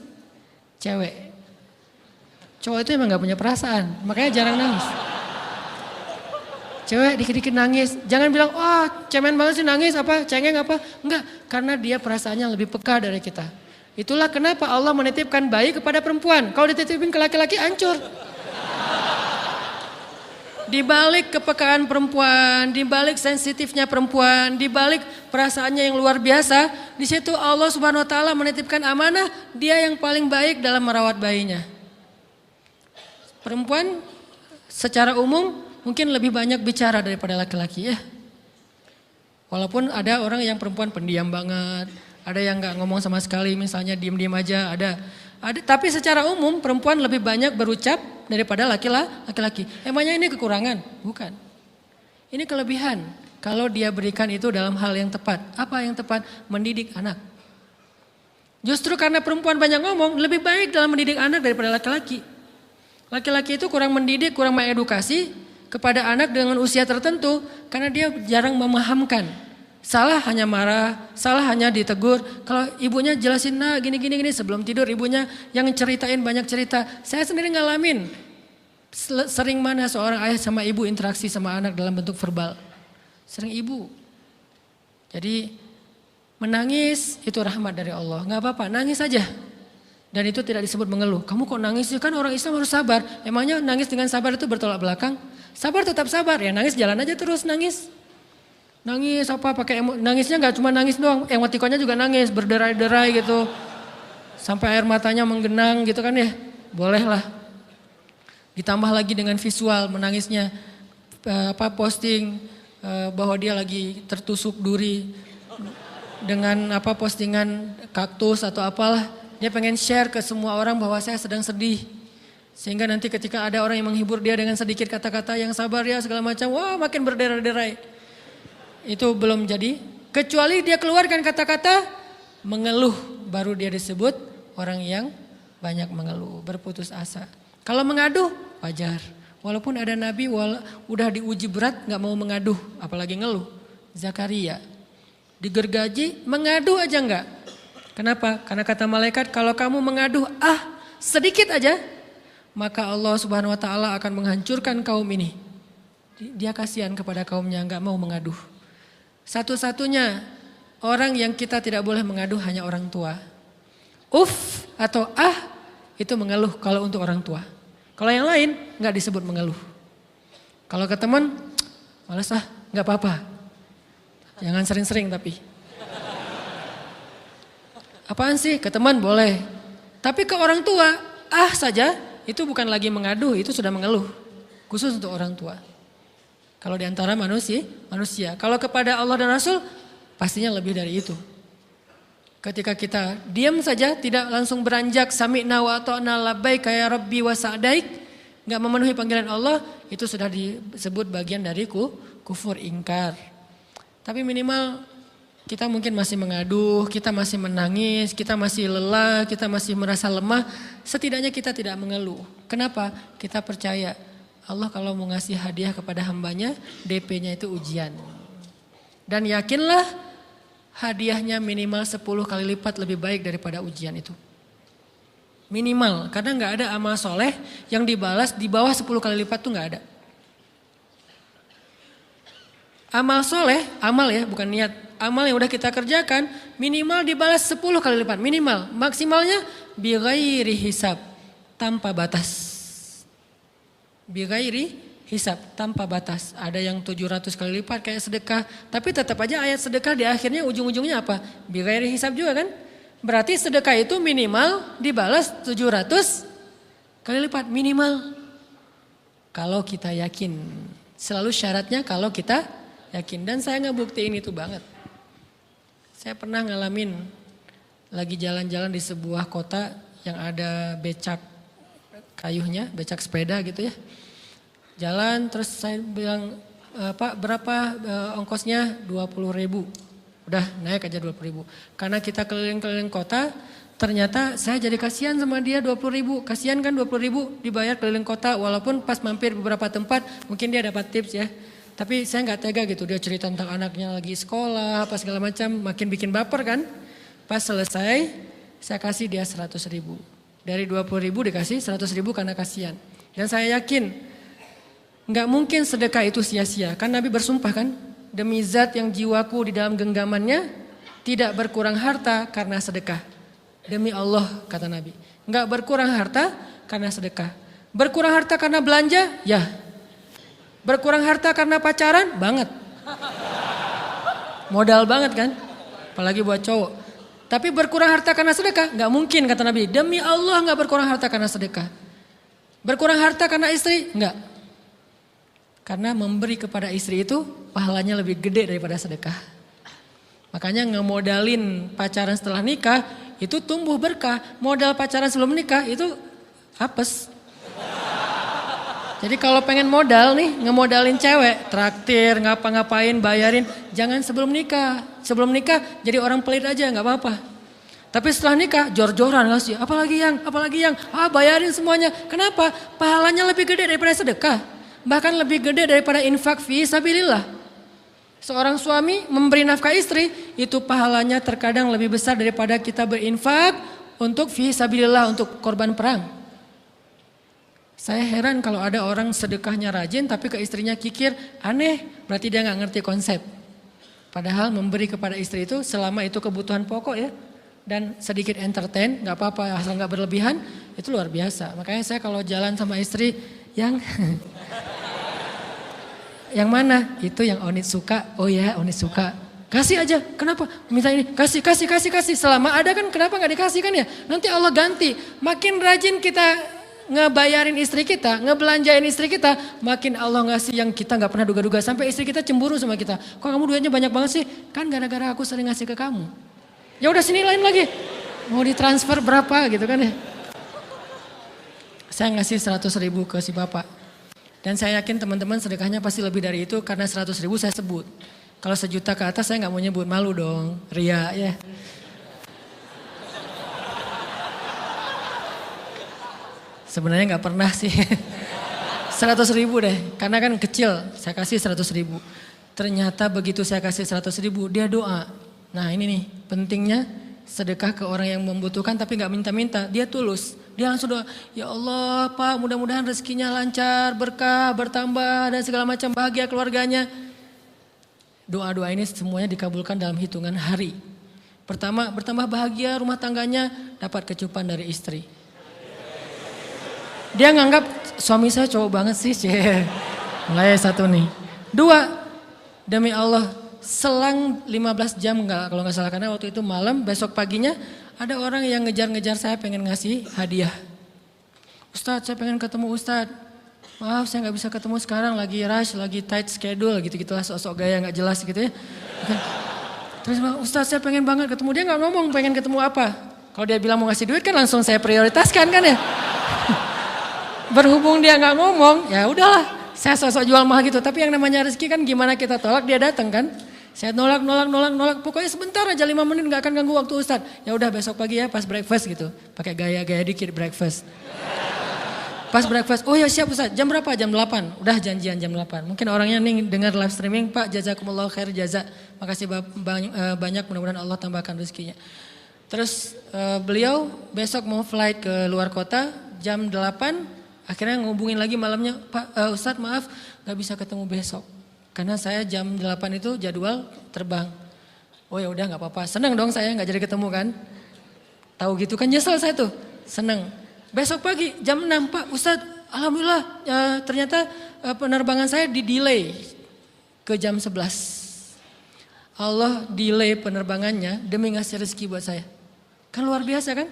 Speaker 1: Cewek. Cowok itu emang gak punya perasaan, makanya jarang nangis. Cewek dikit-dikit nangis, jangan bilang, cemen banget sih nangis, cengeng apa. Enggak, karena dia perasaannya lebih peka dari kita. Itulah kenapa Allah menitipkan bayi kepada perempuan. Kalau dititipin ke laki-laki hancur. Di balik kepekaan perempuan, di balik sensitifnya perempuan, di balik perasaannya yang luar biasa, di situ Allah Subhanahu wa taala menitipkan amanah, dia yang paling baik dalam merawat bayinya. Perempuan secara umum mungkin lebih banyak bicara daripada laki-laki ya. Walaupun ada orang yang perempuan pendiam banget, ada yang nggak ngomong sama sekali, misalnya diem-diem aja, ada. Tapi secara umum perempuan lebih banyak berucap daripada laki-laki. Emangnya ini kekurangan? Bukan. Ini kelebihan. Kalau dia berikan itu dalam hal yang tepat. Apa yang tepat? Mendidik anak. Justru karena perempuan banyak ngomong, lebih baik dalam mendidik anak daripada laki-laki. Laki-laki itu kurang mendidik, kurang mengedukasi kepada anak dengan usia tertentu karena dia jarang memahamkan. Salah hanya marah, salah hanya ditegur. Kalau ibunya jelasin gini sebelum tidur ibunya yang ceritain banyak cerita. Saya sendiri ngalamin sering mana seorang ayah sama ibu interaksi sama anak dalam bentuk verbal. Sering ibu. Jadi menangis itu rahmat dari Allah. Gak apa-apa, nangis aja. Dan itu tidak disebut mengeluh. Kamu kok nangis sih? Kan orang Islam harus sabar. Emangnya nangis dengan sabar itu bertolak belakang? Sabar tetap sabar, ya nangis jalan aja terus nangis. Nangis nangisnya gak cuma nangis doang, emotikonnya juga nangis, berderai-derai gitu. Sampai air matanya menggenang gitu kan ya, boleh lah. Ditambah lagi dengan visual menangisnya, posting bahwa dia lagi tertusuk duri. Dengan postingan kaktus atau apalah. Dia pengen share ke semua orang bahwa saya sedang sedih. Sehingga nanti ketika ada orang yang menghibur dia dengan sedikit kata-kata yang sabar ya segala macam, makin berderai-derai. Itu belum jadi. Kecuali dia keluarkan kata-kata mengeluh, baru dia disebut orang yang banyak mengeluh, berputus asa. Kalau mengaduh wajar. Walaupun ada nabi udah diuji berat gak mau mengaduh, apalagi ngeluh. Zakaria digergaji mengadu aja enggak. Kenapa? Karena kata malaikat kalau kamu mengaduh sedikit aja, maka Allah Subhanahu wa taala akan menghancurkan kaum ini. Dia kasihan kepada kaumnya, enggak mau mengaduh. Satu-satunya orang yang kita tidak boleh mengaduh hanya orang tua. Atau itu mengeluh kalau untuk orang tua. Kalau yang lain nggak disebut mengeluh. Kalau ke teman, malas nggak apa-apa. Jangan sering-sering tapi. Apaan sih? Ke teman boleh. Tapi ke orang tua, saja, itu bukan lagi mengadu, itu sudah mengeluh. Khusus untuk orang tua. Kalau di antara manusia. Kalau kepada Allah dan Rasul, pastinya lebih dari itu. Ketika kita diam saja, tidak langsung beranjak, sami'na wa ata'na labbaik ya rabbi wa sa'daik, nggak memenuhi panggilan Allah, itu sudah disebut bagian dari kufur ingkar. Tapi minimal kita mungkin masih mengadu, kita masih menangis, kita masih lelah, kita masih merasa lemah. Setidaknya kita tidak mengeluh. Kenapa? Kita percaya Allah kalau mau ngasih hadiah kepada hambanya, DP-nya itu ujian. Dan yakinlah hadiahnya minimal 10 kali lipat lebih baik daripada ujian itu. Minimal, karena nggak ada amal soleh yang dibalas di bawah 10 kali lipat tuh nggak ada. Amal soleh, amal ya bukan niat. Amal yang udah kita kerjakan minimal dibalas 10 kali lipat. Minimal, maksimalnya bighairi hisab, tanpa batas. Bighairi hisab, tanpa batas. Ada yang 700 kali lipat kayak sedekah. Tapi tetap aja ayat sedekah di akhirnya ujung-ujungnya apa? Bighairi hisab juga kan? Berarti sedekah itu minimal dibalas 700 kali lipat. Minimal. Kalau kita yakin. Selalu syaratnya kalau kita yakin. Dan saya ngebuktiin itu banget. Saya pernah ngalamin lagi jalan-jalan di sebuah kota yang ada becak kayuhnya, becak sepeda gitu ya. Jalan terus saya bilang, Pak berapa ongkosnya? 20.000. Udah naik aja 20.000. Karena kita keliling-keliling kota, ternyata saya jadi kasihan sama dia 20.000. Kasihan kan 20.000 dibayar keliling kota walaupun pas mampir beberapa tempat mungkin dia dapat tips ya. Tapi saya nggak tega gitu, dia cerita tentang anaknya lagi sekolah, apa segala macam, makin bikin baper kan. Pas selesai, saya kasih dia 100.000. Dari 20.000 dikasih 100.000 karena kasihan. Dan saya yakin, nggak mungkin sedekah itu sia-sia. Kan Nabi bersumpah kan, demi zat yang jiwaku di dalam genggamannya, tidak berkurang harta karena sedekah. Demi Allah, kata Nabi. Nggak berkurang harta karena sedekah. Berkurang harta karena belanja? Ya. Berkurang harta karena pacaran? Banget. Modal banget kan? Apalagi buat cowok. Tapi berkurang harta karena sedekah? Gak mungkin kata Nabi. Demi Allah gak berkurang harta karena sedekah. Berkurang harta karena istri? Enggak. Karena memberi kepada istri itu pahalanya lebih gede daripada sedekah. Makanya ngemodalin pacaran setelah nikah itu tumbuh berkah. Modal pacaran sebelum nikah itu apes. Jadi kalau pengen modal nih, ngemodalin cewek, traktir, ngapa-ngapain, bayarin, jangan sebelum nikah. Sebelum nikah jadi orang pelit aja, nggak apa-apa. Tapi setelah nikah, jor-joran ngasih, apalagi yang, bayarin semuanya. Kenapa? Pahalanya lebih gede daripada sedekah. Bahkan lebih gede daripada infak fi sabilillah. Seorang suami memberi nafkah istri, itu pahalanya terkadang lebih besar daripada kita berinfak untuk fi sabilillah, untuk korban perang. Saya heran kalau ada orang sedekahnya rajin tapi ke istrinya kikir, aneh, berarti dia gak ngerti konsep. Padahal memberi kepada istri itu selama itu kebutuhan pokok ya. Dan sedikit entertain, gak apa-apa asal gak berlebihan, itu luar biasa. Makanya saya kalau jalan sama istri yang yang mana? Itu yang Onit suka, oh ya Onit suka. Kasih aja, kenapa? Minta ini, kasih. Selama ada kan kenapa gak dikasih kan ya? Nanti Allah ganti, makin rajin kita ngebayarin istri kita, ngebelanjain istri kita, makin Allah ngasih yang kita gak pernah duga-duga. Sampai istri kita cemburu sama kita. Kok kamu duitnya banyak banget sih? Kan gara-gara aku sering ngasih ke kamu. Ya udah sini lain lagi. Mau ditransfer berapa gitu kan ya. Saya ngasih 100.000 ke si bapak. Dan saya yakin teman-teman sedekahnya pasti lebih dari itu karena 100.000 saya sebut. Kalau 1 juta ke atas saya gak mau nyebut, malu dong. Ria ya. Sebenarnya gak pernah sih. 100.000 deh. Karena kan kecil. Saya kasih 100.000. Ternyata begitu saya kasih 100.000 dia doa. Nah ini nih pentingnya sedekah ke orang yang membutuhkan tapi gak minta-minta. Dia tulus. Dia langsung doa. Ya Allah Pak mudah-mudahan rezekinya lancar, berkah, bertambah dan segala macam bahagia keluarganya. Doa-doa ini semuanya dikabulkan dalam hitungan hari. Pertama bertambah bahagia rumah tangganya, dapat kecupan dari istri. Dia nganggap suami saya cowok banget sih. Enggak ya satu nih. Dua, demi Allah selang 15 jam enggak kalau nggak salah karena waktu itu malam, besok paginya ada orang yang ngejar-ngejar saya pengen ngasih hadiah. Ustadz saya pengen ketemu Ustadz. Maaf saya nggak bisa ketemu sekarang lagi rush, lagi tight schedule gitu-gitulah sosok gaya nggak jelas gitu ya. Terus Ustadz saya pengen banget ketemu, dia nggak ngomong pengen ketemu apa. Kalau dia bilang mau ngasih duit kan langsung saya prioritaskan kan ya. Berhubung dia nggak ngomong, ya udahlah, saya sosok jual mahal gitu. Tapi yang namanya rezeki kan gimana kita tolak dia datang kan. Saya nolak. Pokoknya sebentar aja 5 menit nggak akan ganggu waktu Ustadz. Ya udah besok pagi ya pas breakfast gitu, pakai gaya-gaya dikit breakfast. Pas breakfast, oh ya siap Ustadz, jam berapa? Jam 8. Udah janjian jam 8. Mungkin orangnya nih dengar live streaming, Pak jazakumullah khair jaza. Makasih banyak, mudah-mudahan Allah tambahkan rezekinya. Terus beliau besok mau flight ke luar kota jam 8. Akhirnya ngubungin lagi malamnya, Pak Ustadz maaf gak bisa ketemu besok. Karena saya jam 8 itu jadwal terbang. Oh ya udah gak apa-apa, senang dong saya gak jadi ketemu kan. Tahu gitu kan nyesel saya tuh, senang. Besok pagi jam 6, Pak Ustadz alhamdulillah ternyata penerbangan saya di delay ke jam 11. Allah delay penerbangannya demi ngasih rezeki buat saya. Kan luar biasa kan?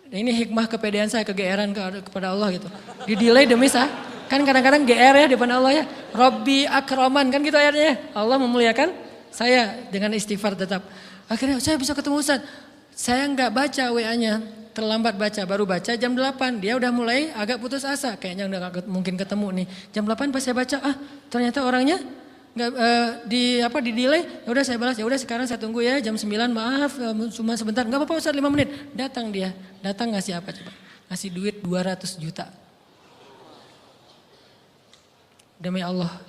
Speaker 1: Ini hikmah kepedean saya, kegeeran kepada Allah gitu. Di delay demi saya. Kan kadang-kadang GR ya di depan Allah ya. Robbi akroman kan gitu ayatnya. Allah memuliakan saya dengan istighfar tetap. Akhirnya saya bisa ketemu Ustaz. Saya nggak baca WA-nya. Terlambat baca, baru baca jam 8. Dia udah mulai agak putus asa. Kayaknya udah gak mungkin ketemu nih. Jam 8 pas saya baca, ternyata orangnya nggak di delay. Ya udah saya balas, ya udah sekarang saya tunggu ya jam 9, maaf cuma sebentar. Enggak apa-apa Ustaz 5 menit. Datang dia. Datang ngasih apa coba? Ngasih duit 200 juta. Demi Allah.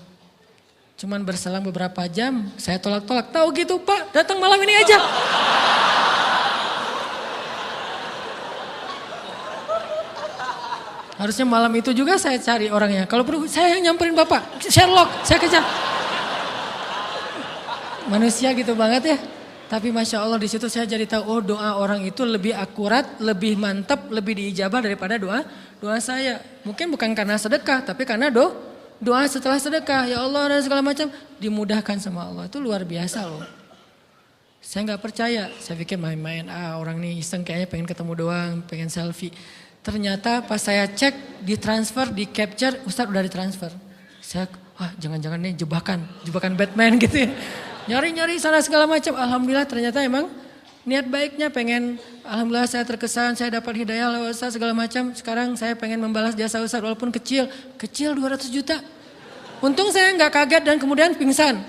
Speaker 1: Cuman berselang beberapa jam saya tolak-tolak. Tahu gitu Pak, datang malam ini aja. Harusnya malam itu juga saya cari orangnya. Kalau perlu saya yang nyamperin Bapak. Sherlock, saya kejar. Manusia gitu banget ya. Tapi Masya Allah di situ saya jadi tahu, oh doa orang itu lebih akurat, lebih mantap, lebih diijabah daripada doa saya. Mungkin bukan karena sedekah, tapi karena doa setelah sedekah. Ya Allah dan segala macam dimudahkan sama Allah. Itu luar biasa loh. Saya nggak percaya, saya pikir main-main, orang ini iseng kayaknya pengen ketemu doang, pengen selfie. Ternyata pas saya cek, ditransfer, di capture, Ustadz udah ditransfer. Saya, jangan-jangan nih jebakan Batman gitu ya. Nyari-nyari sana segala macam. Alhamdulillah ternyata emang niat baiknya pengen, alhamdulillah saya terkesan, saya dapat hidayah lewat Ustaz segala macam. Sekarang saya pengen membalas jasa Ustaz walaupun kecil 200 juta. Untung saya nggak kaget dan kemudian pingsan.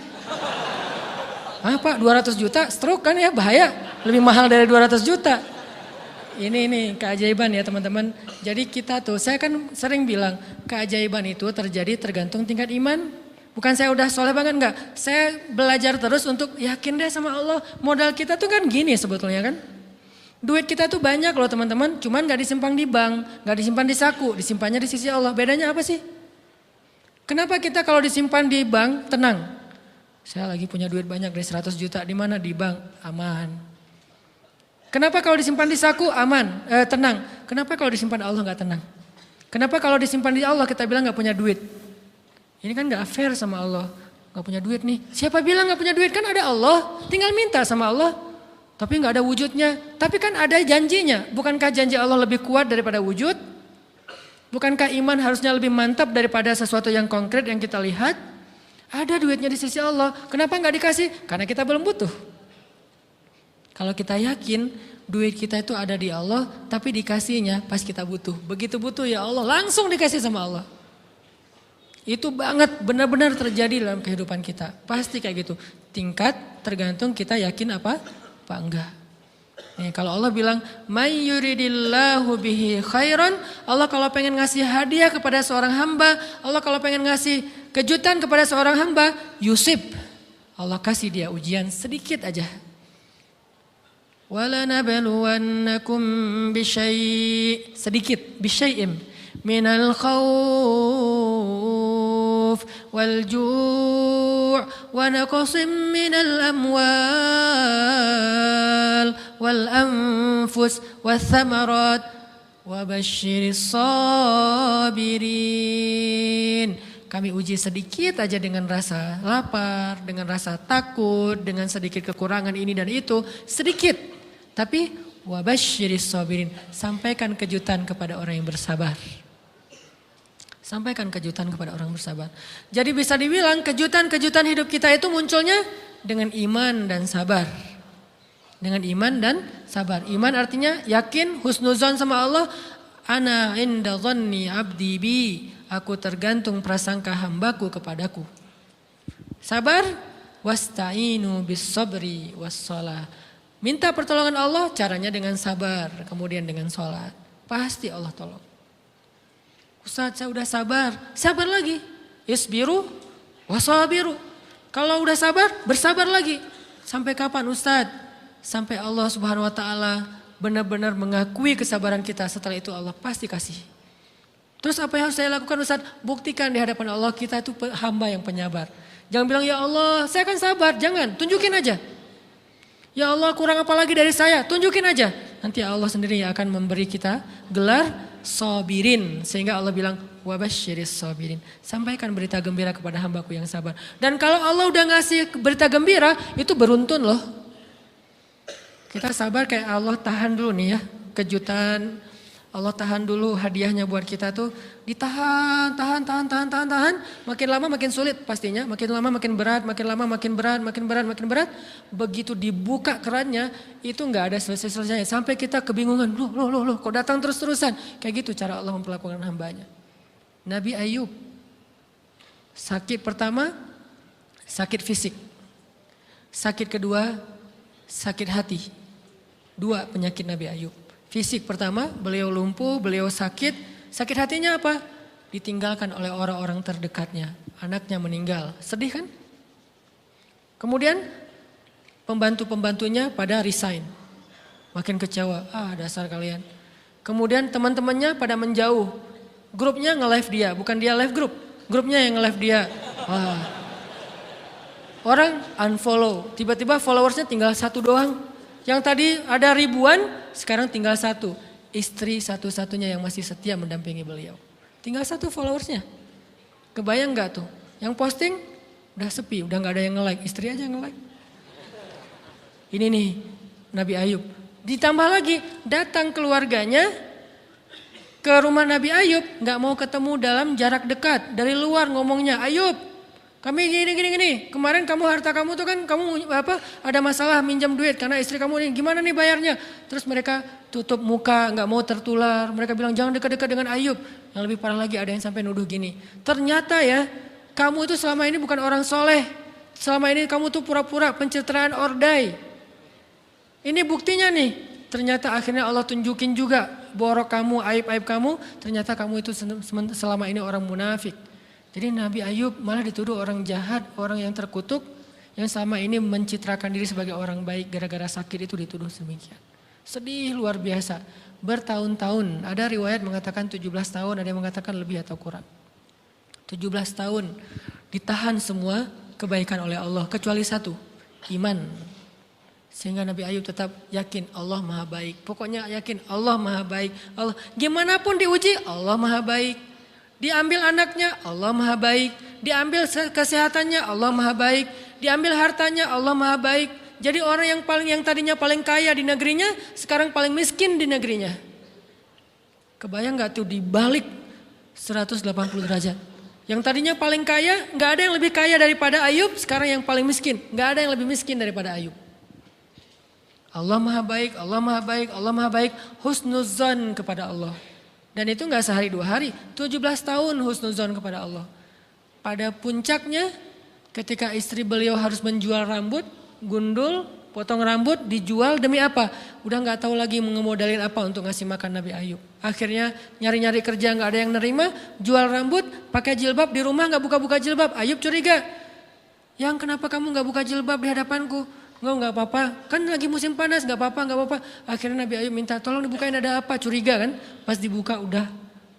Speaker 1: Pak 200 juta stroke kan ya bahaya, lebih mahal dari 200 juta. Ini keajaiban ya teman-teman. Jadi kita tuh, saya kan sering bilang keajaiban itu terjadi tergantung tingkat iman. Bukan saya udah soleh banget enggak. Saya belajar terus untuk yakin deh sama Allah. Modal kita tuh kan gini sebetulnya kan. Duit kita tuh banyak loh teman-teman. Cuman gak disimpan di bank, gak disimpan di saku. Disimpannya di sisi Allah. Bedanya apa sih? Kenapa kita kalau disimpan di bank tenang? Saya lagi punya duit banyak dari 100 juta. Di mana? Di bank. Aman. Kenapa kalau disimpan di saku? Aman. Tenang. Kenapa kalau disimpan di Allah gak tenang? Kenapa kalau disimpan di Allah kita bilang gak punya duit? Ini kan gak fair sama Allah. Gak punya duit nih. Siapa bilang gak punya duit? Kan ada Allah. Tinggal minta sama Allah. Tapi gak ada wujudnya. Tapi kan ada janjinya. Bukankah janji Allah lebih kuat daripada wujud? Bukankah iman harusnya lebih mantap daripada sesuatu yang konkret yang kita lihat? Ada duitnya di sisi Allah. Kenapa gak dikasih? Karena kita belum butuh. Kalau kita yakin duit kita itu ada di Allah. Tapi dikasihnya pas kita butuh. Begitu butuh ya Allah langsung dikasih sama Allah. Itu banget benar-benar terjadi dalam kehidupan kita. Pasti kayak gitu. Tingkat tergantung kita yakin apa enggak. Nih, kalau Allah bilang, "May yuridillahu bihi khairan", Allah kalau pengen ngasih hadiah kepada seorang hamba, Allah kalau pengen ngasih kejutan kepada seorang hamba, yusib. Allah kasih dia ujian sedikit aja. Walanabluwannakum sedikit, bisyai'im minal khawf wal ju' wa naqsim minal amwal wal anfus wath thamarat wa basyiris sabirin. Kami uji sedikit aja dengan rasa lapar, dengan rasa takut, dengan sedikit kekurangan ini dan itu, sedikit. Tapi wa basyiris sabirin, sampaikan kejutan kepada orang yang bersabar. Sampaikan kejutan kepada orang bersabar. Jadi bisa dibilang kejutan-kejutan hidup kita itu munculnya dengan iman dan sabar. Dengan iman dan sabar. Iman artinya yakin, husnuzon sama Allah. Ana inda dhanni abdi bi. Aku tergantung prasangka hambaku kepadaku. Sabar. Wasta'inu bis sabri wassalah. Minta pertolongan Allah caranya dengan sabar. Kemudian dengan sholat. Pasti Allah tolong. Ustaz, saya udah sabar. Sabar lagi. Isbiru wasabiru. Kalau udah sabar, bersabar lagi. Sampai kapan Ustaz? Sampai Allah Subhanahu wa taala benar-benar mengakui kesabaran kita. Setelah itu Allah pasti kasih. Terus apa yang harus saya lakukan Ustaz? Buktikan di hadapan Allah kita itu hamba yang penyabar. Jangan bilang ya Allah, saya akan sabar. Jangan, tunjukin aja. Ya Allah, kurang apa lagi dari saya? Tunjukin aja. Nanti Allah sendiri yang akan memberi kita gelar sabirin, sehingga Allah bilang wabasyiris sabirin, sampaikan berita gembira kepada hambaku yang sabar. Dan kalau Allah udah ngasih berita gembira, itu beruntun loh. Kita sabar kayak Allah tahan dulu nih ya, kejutan Allah tahan dulu hadiahnya buat kita tuh ditahan, tahan. Makin lama makin sulit pastinya, makin lama makin berat, makin lama makin berat. Begitu dibuka kerannya itu nggak ada selesai-selesainya. Sampai kita kebingungan, loh, kok datang terus-terusan. Kayak gitu cara Allah memperlakukan hambanya. Nabi Ayub, sakit pertama, sakit fisik. Sakit kedua, sakit hati. 2 penyakit Nabi Ayub. Fisik pertama, beliau lumpuh, beliau sakit. Sakit hatinya apa? Ditinggalkan oleh orang-orang terdekatnya. Anaknya meninggal. Sedih kan? Kemudian pembantu-pembantunya pada resign. Makin kecewa. Dasar kalian. Kemudian teman-temannya pada menjauh. Grupnya nge-live dia. Bukan dia live grup. Grupnya yang nge-live dia. Orang unfollow. Tiba-tiba followersnya tinggal 1 doang. Yang tadi ada ribuan, sekarang tinggal 1. Istri satu-satunya yang masih setia mendampingi beliau. Tinggal 1 followersnya. Kebayang gak tuh? Yang posting udah sepi, udah gak ada yang nge-like. Istri aja nge-like. Ini nih Nabi Ayub. Ditambah lagi datang keluarganya ke rumah Nabi Ayub. Gak mau ketemu dalam jarak dekat. Dari luar ngomongnya, Ayub kami gini. Kemarin harta kamu tuh kan kamu ada masalah minjam duit karena istri kamu ini gimana nih bayarnya. Terus mereka tutup muka gak mau tertular. Mereka bilang jangan dekat-dekat dengan Ayub. Yang lebih parah lagi ada yang sampai nuduh gini. Ternyata ya kamu itu selama ini bukan orang soleh. Selama ini kamu tuh pura-pura pencitraan ordai. Ini buktinya nih. Ternyata akhirnya Allah tunjukin juga borok kamu, aib-aib kamu. Ternyata kamu itu selama ini orang munafik. Jadi Nabi Ayub malah dituduh orang jahat, orang yang terkutuk, yang selama ini mencitrakan diri sebagai orang baik gara-gara sakit itu dituduh sedemikian. Sedih luar biasa, bertahun-tahun, ada riwayat mengatakan 17 tahun, ada yang mengatakan lebih atau kurang. 17 tahun ditahan semua kebaikan oleh Allah, kecuali 1, iman. Sehingga Nabi Ayub tetap yakin Allah maha baik, pokoknya yakin Allah maha baik. Allah, gimana pun diuji Allah maha baik. Diambil anaknya, Allah maha baik. Diambil kesehatannya, Allah maha baik. Diambil hartanya, Allah maha baik. Jadi orang yang tadinya paling kaya di negerinya, sekarang paling miskin di negerinya. Kebayang gak tuh dibalik 180 derajat. Yang tadinya paling kaya, gak ada yang lebih kaya daripada Ayub, sekarang yang paling miskin. Gak ada yang lebih miskin daripada Ayub. Allah maha baik, Allah maha baik, Allah maha baik. Husnuzan kepada Allah. Dan itu gak sehari 2 hari, 17 tahun husnuzon kepada Allah. Pada puncaknya ketika istri beliau harus menjual rambut, gundul, potong rambut, dijual demi apa? Udah gak tahu lagi mengemodalin apa untuk ngasih makan Nabi Ayub. Akhirnya nyari-nyari kerja gak ada yang nerima, jual rambut, pakai jilbab di rumah gak buka-buka jilbab. Ayub curiga, yang kenapa kamu gak buka jilbab di hadapanku? Enggak apa-apa, kan lagi musim panas, gak apa-apa. Akhirnya Nabi Ayub minta tolong dibukain ada apa, curiga kan. Pas dibuka udah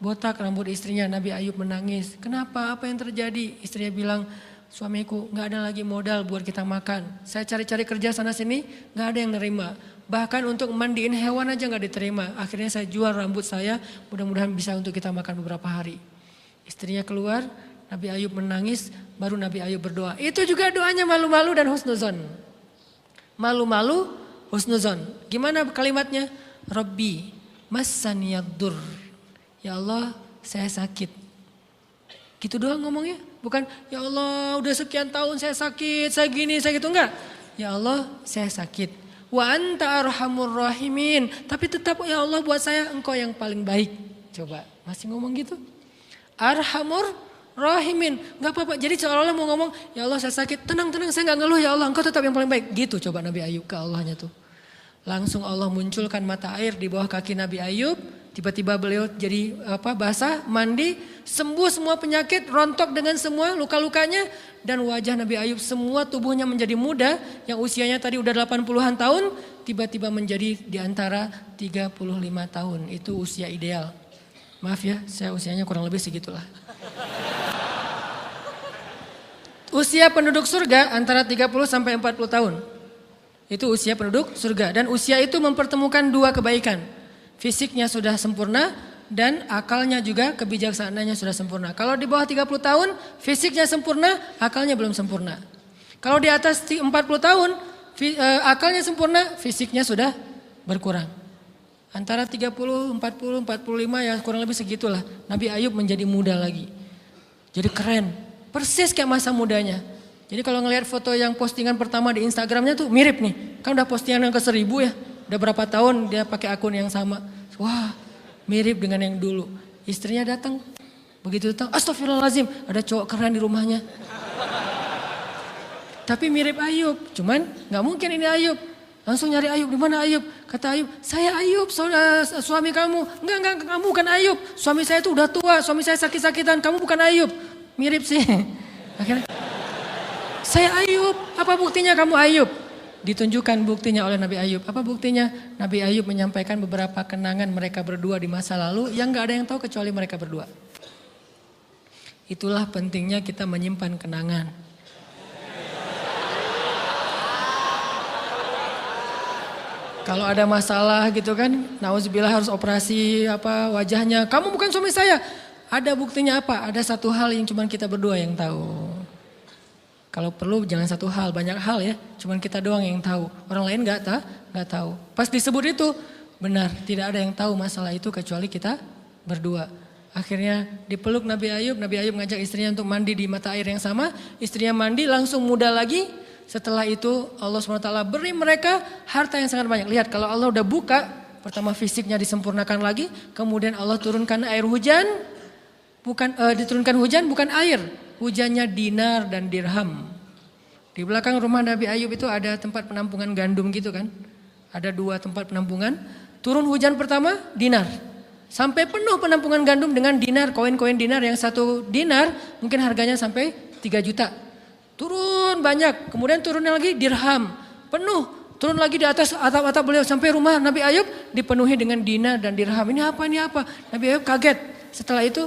Speaker 1: botak rambut istrinya. Nabi Ayub menangis, kenapa, apa yang terjadi? Istrinya bilang, suamiku nggak ada lagi modal buat kita makan. Saya cari-cari kerja sana sini nggak ada yang nerima. Bahkan untuk mandiin hewan aja nggak diterima. Akhirnya saya jual rambut saya, mudah-mudahan bisa untuk kita makan beberapa hari. Istrinya keluar, Nabi Ayub menangis, baru Nabi Ayub berdoa. Itu juga doanya malu-malu dan husnuzon. Malu-malu, husnuzon. Gimana kalimatnya? Rabbi massaniyaddur. Ya Allah, saya sakit. Gitu doang ngomongnya. Bukan, ya Allah udah sekian tahun saya sakit, saya gini, saya gitu. Enggak. Ya Allah, saya sakit. Wa anta arhamur rahimin. Tapi tetap ya Allah buat saya engkau yang paling baik. Coba, masih ngomong gitu? Arhamur rahimin. Gak apa-apa, jadi seolah-olah mau ngomong, ya Allah saya sakit, tenang-tenang saya gak ngeluh ya Allah, engkau tetap yang paling baik. Gitu coba Nabi Ayub ke Allahnya tuh. Langsung Allah munculkan mata air di bawah kaki Nabi Ayub. Tiba-tiba beliau jadi basah, mandi, sembuh semua penyakit, rontok dengan semua luka-lukanya. Dan wajah Nabi Ayub semua tubuhnya menjadi muda. Yang usianya tadi udah 80-an tahun, tiba-tiba menjadi di antara 35 tahun. Itu usia ideal. Maaf ya, saya usianya kurang lebih segitulah. Usia penduduk surga antara 30 sampai 40 tahun. Itu usia penduduk surga. Dan usia itu mempertemukan dua kebaikan. Fisiknya sudah sempurna dan akalnya juga kebijaksanaannya sudah sempurna. Kalau di bawah 30 tahun fisiknya sempurna, akalnya belum sempurna. Kalau di atas 40 tahun akalnya sempurna, fisiknya sudah berkurang. Antara 30, 40, 45 ya kurang lebih segitulah. Nabi Ayub menjadi muda lagi. Jadi keren, persis kayak masa mudanya. Jadi kalau ngelihat foto yang postingan pertama di Instagramnya tuh mirip nih. Kan udah postingan yang ke 1000 ya. Udah berapa tahun dia pakai akun yang sama. Wah, mirip dengan yang dulu. Istrinya datang. Begitu datang, astagfirullahaladzim, ada cowok keren di rumahnya. Tapi mirip Ayub, cuman gak mungkin ini Ayub. Langsung nyari Ayub, di mana Ayub? Kata Ayub, saya Ayub, suami kamu. Enggak, kamu bukan Ayub. Suami saya itu udah tua, suami saya sakit-sakitan, kamu bukan Ayub. Mirip sih. Akhirnya, saya Ayub, apa buktinya kamu Ayub? Ditunjukkan buktinya oleh Nabi Ayub. Apa buktinya? Nabi Ayub menyampaikan beberapa kenangan mereka berdua di masa lalu yang gak ada yang tahu kecuali mereka berdua. Itulah pentingnya kita menyimpan kenangan. Kalau ada masalah gitu kan, nauzubillah harus operasi wajahnya. Kamu bukan suami saya. Ada buktinya apa? Ada satu hal yang cuma kita berdua yang tahu. Kalau perlu jangan satu hal, banyak hal ya. Cuman kita doang yang tahu. Orang lain nggak tahu. Pas disebut itu benar, tidak ada yang tahu masalah itu kecuali kita berdua. Akhirnya dipeluk Nabi Ayub ngajak istrinya untuk mandi di mata air yang sama. Istrinya mandi langsung muda lagi. Setelah itu Allah SWT beri mereka harta yang sangat banyak. Lihat kalau Allah udah buka, pertama fisiknya disempurnakan lagi. Kemudian Allah turunkan air hujan. Diturunkan hujan bukan air. Hujannya dinar dan dirham. Di belakang rumah Nabi Ayub itu ada tempat penampungan gandum gitu kan. Ada 2 tempat penampungan. Turun hujan pertama dinar. Sampai penuh penampungan gandum dengan dinar, koin-koin dinar yang 1 dinar mungkin harganya sampai 3 juta. Turun banyak, kemudian turunnya lagi dirham. Penuh, turun lagi di atas atap-atap beliau sampai rumah Nabi Ayub dipenuhi dengan dinar dan dirham. Ini apa? Nabi Ayub kaget. Setelah itu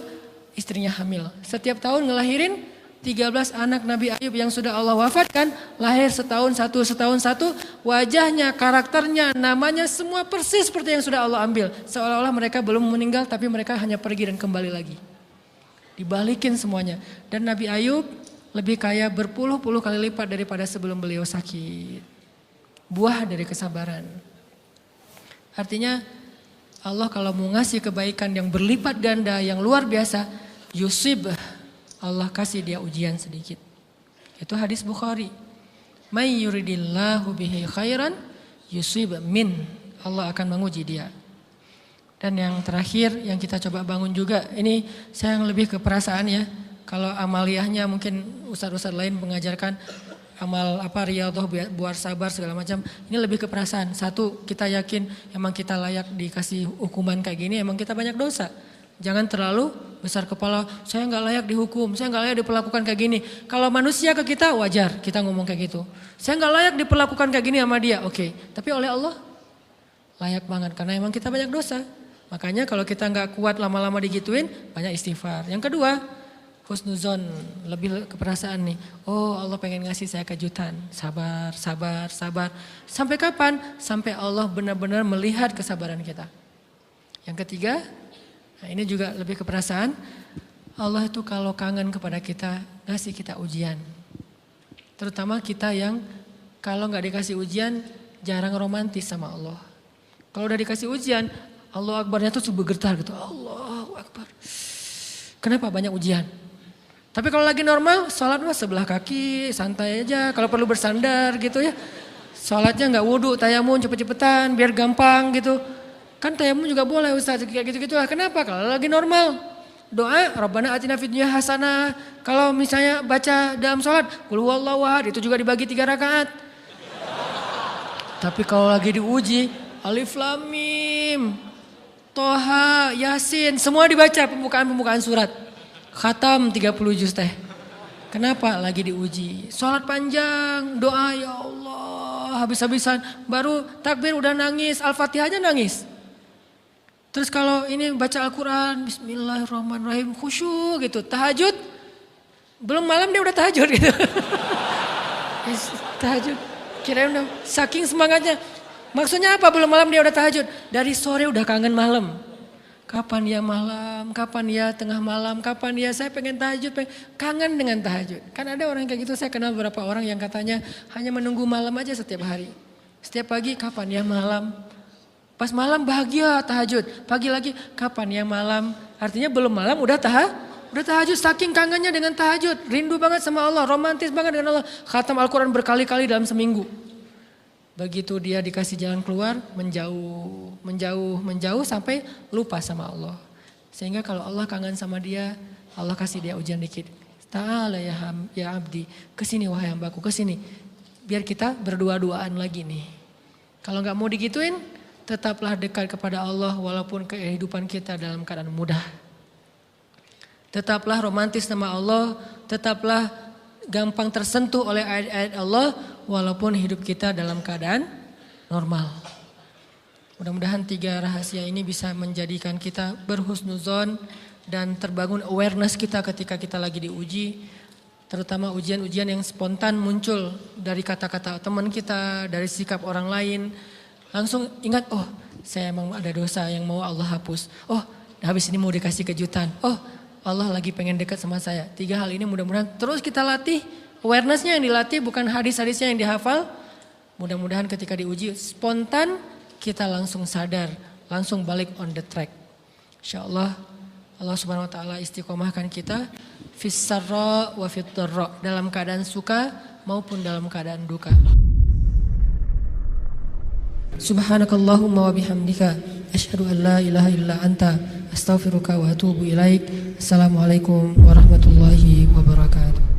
Speaker 1: istrinya hamil. Setiap tahun ngelahirin 13 anak Nabi Ayub yang sudah Allah wafatkan. Lahir setahun satu. Wajahnya, karakternya, namanya semua persis seperti yang sudah Allah ambil. Seolah-olah mereka belum meninggal tapi mereka hanya pergi dan kembali lagi. Dibalikin semuanya. Dan Nabi Ayub lebih kaya berpuluh-puluh kali lipat daripada sebelum beliau sakit. Buah dari kesabaran. Artinya Allah kalau mau ngasih kebaikan yang berlipat ganda, yang luar biasa, yusib, Allah kasih dia ujian sedikit. Itu hadis Bukhari. May yuridillahu bihi khairan yusib min. Allah akan menguji dia. Dan yang terakhir yang kita coba bangun juga, ini saya yang lebih ke perasaan ya. Kalau amaliyahnya mungkin ustadz-ustadz lain mengajarkan amal riyadhah buat sabar segala macam. Ini lebih ke perasaan. Satu, kita yakin emang kita layak dikasih hukuman kayak gini, emang kita banyak dosa. Jangan terlalu besar kepala, saya nggak layak dihukum, saya nggak layak diperlakukan kayak gini. Kalau manusia ke kita wajar kita ngomong kayak gitu. Saya nggak layak diperlakukan kayak gini sama dia, oke. Tapi oleh Allah layak banget karena emang kita banyak dosa. Makanya kalau kita nggak kuat lama-lama digituin, banyak istighfar. Yang kedua, husnuzon, lebih keperasaan nih. Oh Allah pengen ngasih saya kejutan. Sabar, sabar, sabar. Sampai kapan? Sampai Allah benar-benar melihat kesabaran kita. Yang ketiga, nah ini juga lebih keperasaan. Allah itu kalau kangen kepada kita, ngasih kita ujian. Terutama kita yang kalau nggak dikasih ujian, jarang romantis sama Allah. Kalau udah dikasih ujian, Allah Akbarnya tuh bergetar gitu. Allahu Akbar. Kenapa banyak ujian? Tapi kalau lagi normal, sholat mah sebelah kaki, santai aja. Kalau perlu bersandar gitu ya. Sholatnya nggak wudhu, tayamum cepet-cepetan, biar gampang gitu. Kan tayamum juga boleh Ustaz, kayak gitu-gitu lah. Kenapa? Kalau lagi normal, doa Rabbana atina fid dunya hasanah. Kalau misalnya baca dalam sholat, qul huwallahu ahad, itu juga dibagi 3 rakaat. Tapi kalau lagi diuji, Alif Lam Mim, Toha, Yasin, semua dibaca pembukaan surat. Khatam 30 juz teh. Kenapa? Lagi diuji. Sholat panjang, doa ya Allah, habis-habisan. Baru takbir udah nangis, Al-Fatihahnya nangis. Terus kalau ini baca Al-Quran, Bismillahirrahmanirrahim, khusyuk gitu. Tahajud, belum malam dia udah tahajud gitu. Tahajud, kirain udah saking semangatnya. Maksudnya apa? Belum malam dia udah tahajud. Dari sore udah kangen malam. Kapan ya malam, kapan ya tengah malam, kapan ya saya pengen tahajud, kangen dengan tahajud. Kan ada orang kayak gitu, saya kenal beberapa orang yang katanya hanya menunggu malam aja setiap hari. Setiap pagi kapan ya malam, pas malam bahagia tahajud, pagi lagi kapan ya malam. Artinya belum malam udah tahajud, saking kangennya dengan tahajud, rindu banget sama Allah, romantis banget dengan Allah. Khatam Al-Quran berkali-kali dalam seminggu. Begitu dia dikasih jalan keluar, menjauh sampai lupa sama Allah. Sehingga kalau Allah kangen sama dia, Allah kasih dia ujian dikit. Ta'ala ya abdi, kesini wahai hambaku, kesini. Biar kita berdua-duaan lagi nih. Kalau gak mau digituin, tetaplah dekat kepada Allah walaupun kehidupan kita dalam keadaan mudah. Tetaplah romantis sama Allah, tetaplah gampang tersentuh oleh ayat-ayat Allah walaupun hidup kita dalam keadaan normal. Mudah-mudahan 3 rahasia ini bisa menjadikan kita berhusnuzon dan terbangun awareness kita ketika kita lagi diuji. Terutama ujian-ujian yang spontan muncul dari kata-kata teman kita, dari sikap orang lain. Langsung ingat, oh saya emang ada dosa yang mau Allah hapus. Oh habis ini mau dikasih kejutan. Oh Allah lagi pengen dekat sama saya. 3 hal ini mudah-mudahan terus kita latih. Awarenessnya yang dilatih bukan hadis-hadisnya yang dihafal. Mudah-mudahan ketika diuji spontan kita langsung sadar. Langsung balik on the track. InsyaAllah Allah subhanahu wa ta'ala istiqomahkan kita. Fis-sarra wa fit-dharra. Dalam keadaan suka maupun dalam keadaan duka. Subhanakallahumma wa bihamdika. Asyhadu an la ilaha illa anta. Astaghfiruka wa atubu ilaik. Assalamualaikum warahmatullahi wabarakatuh.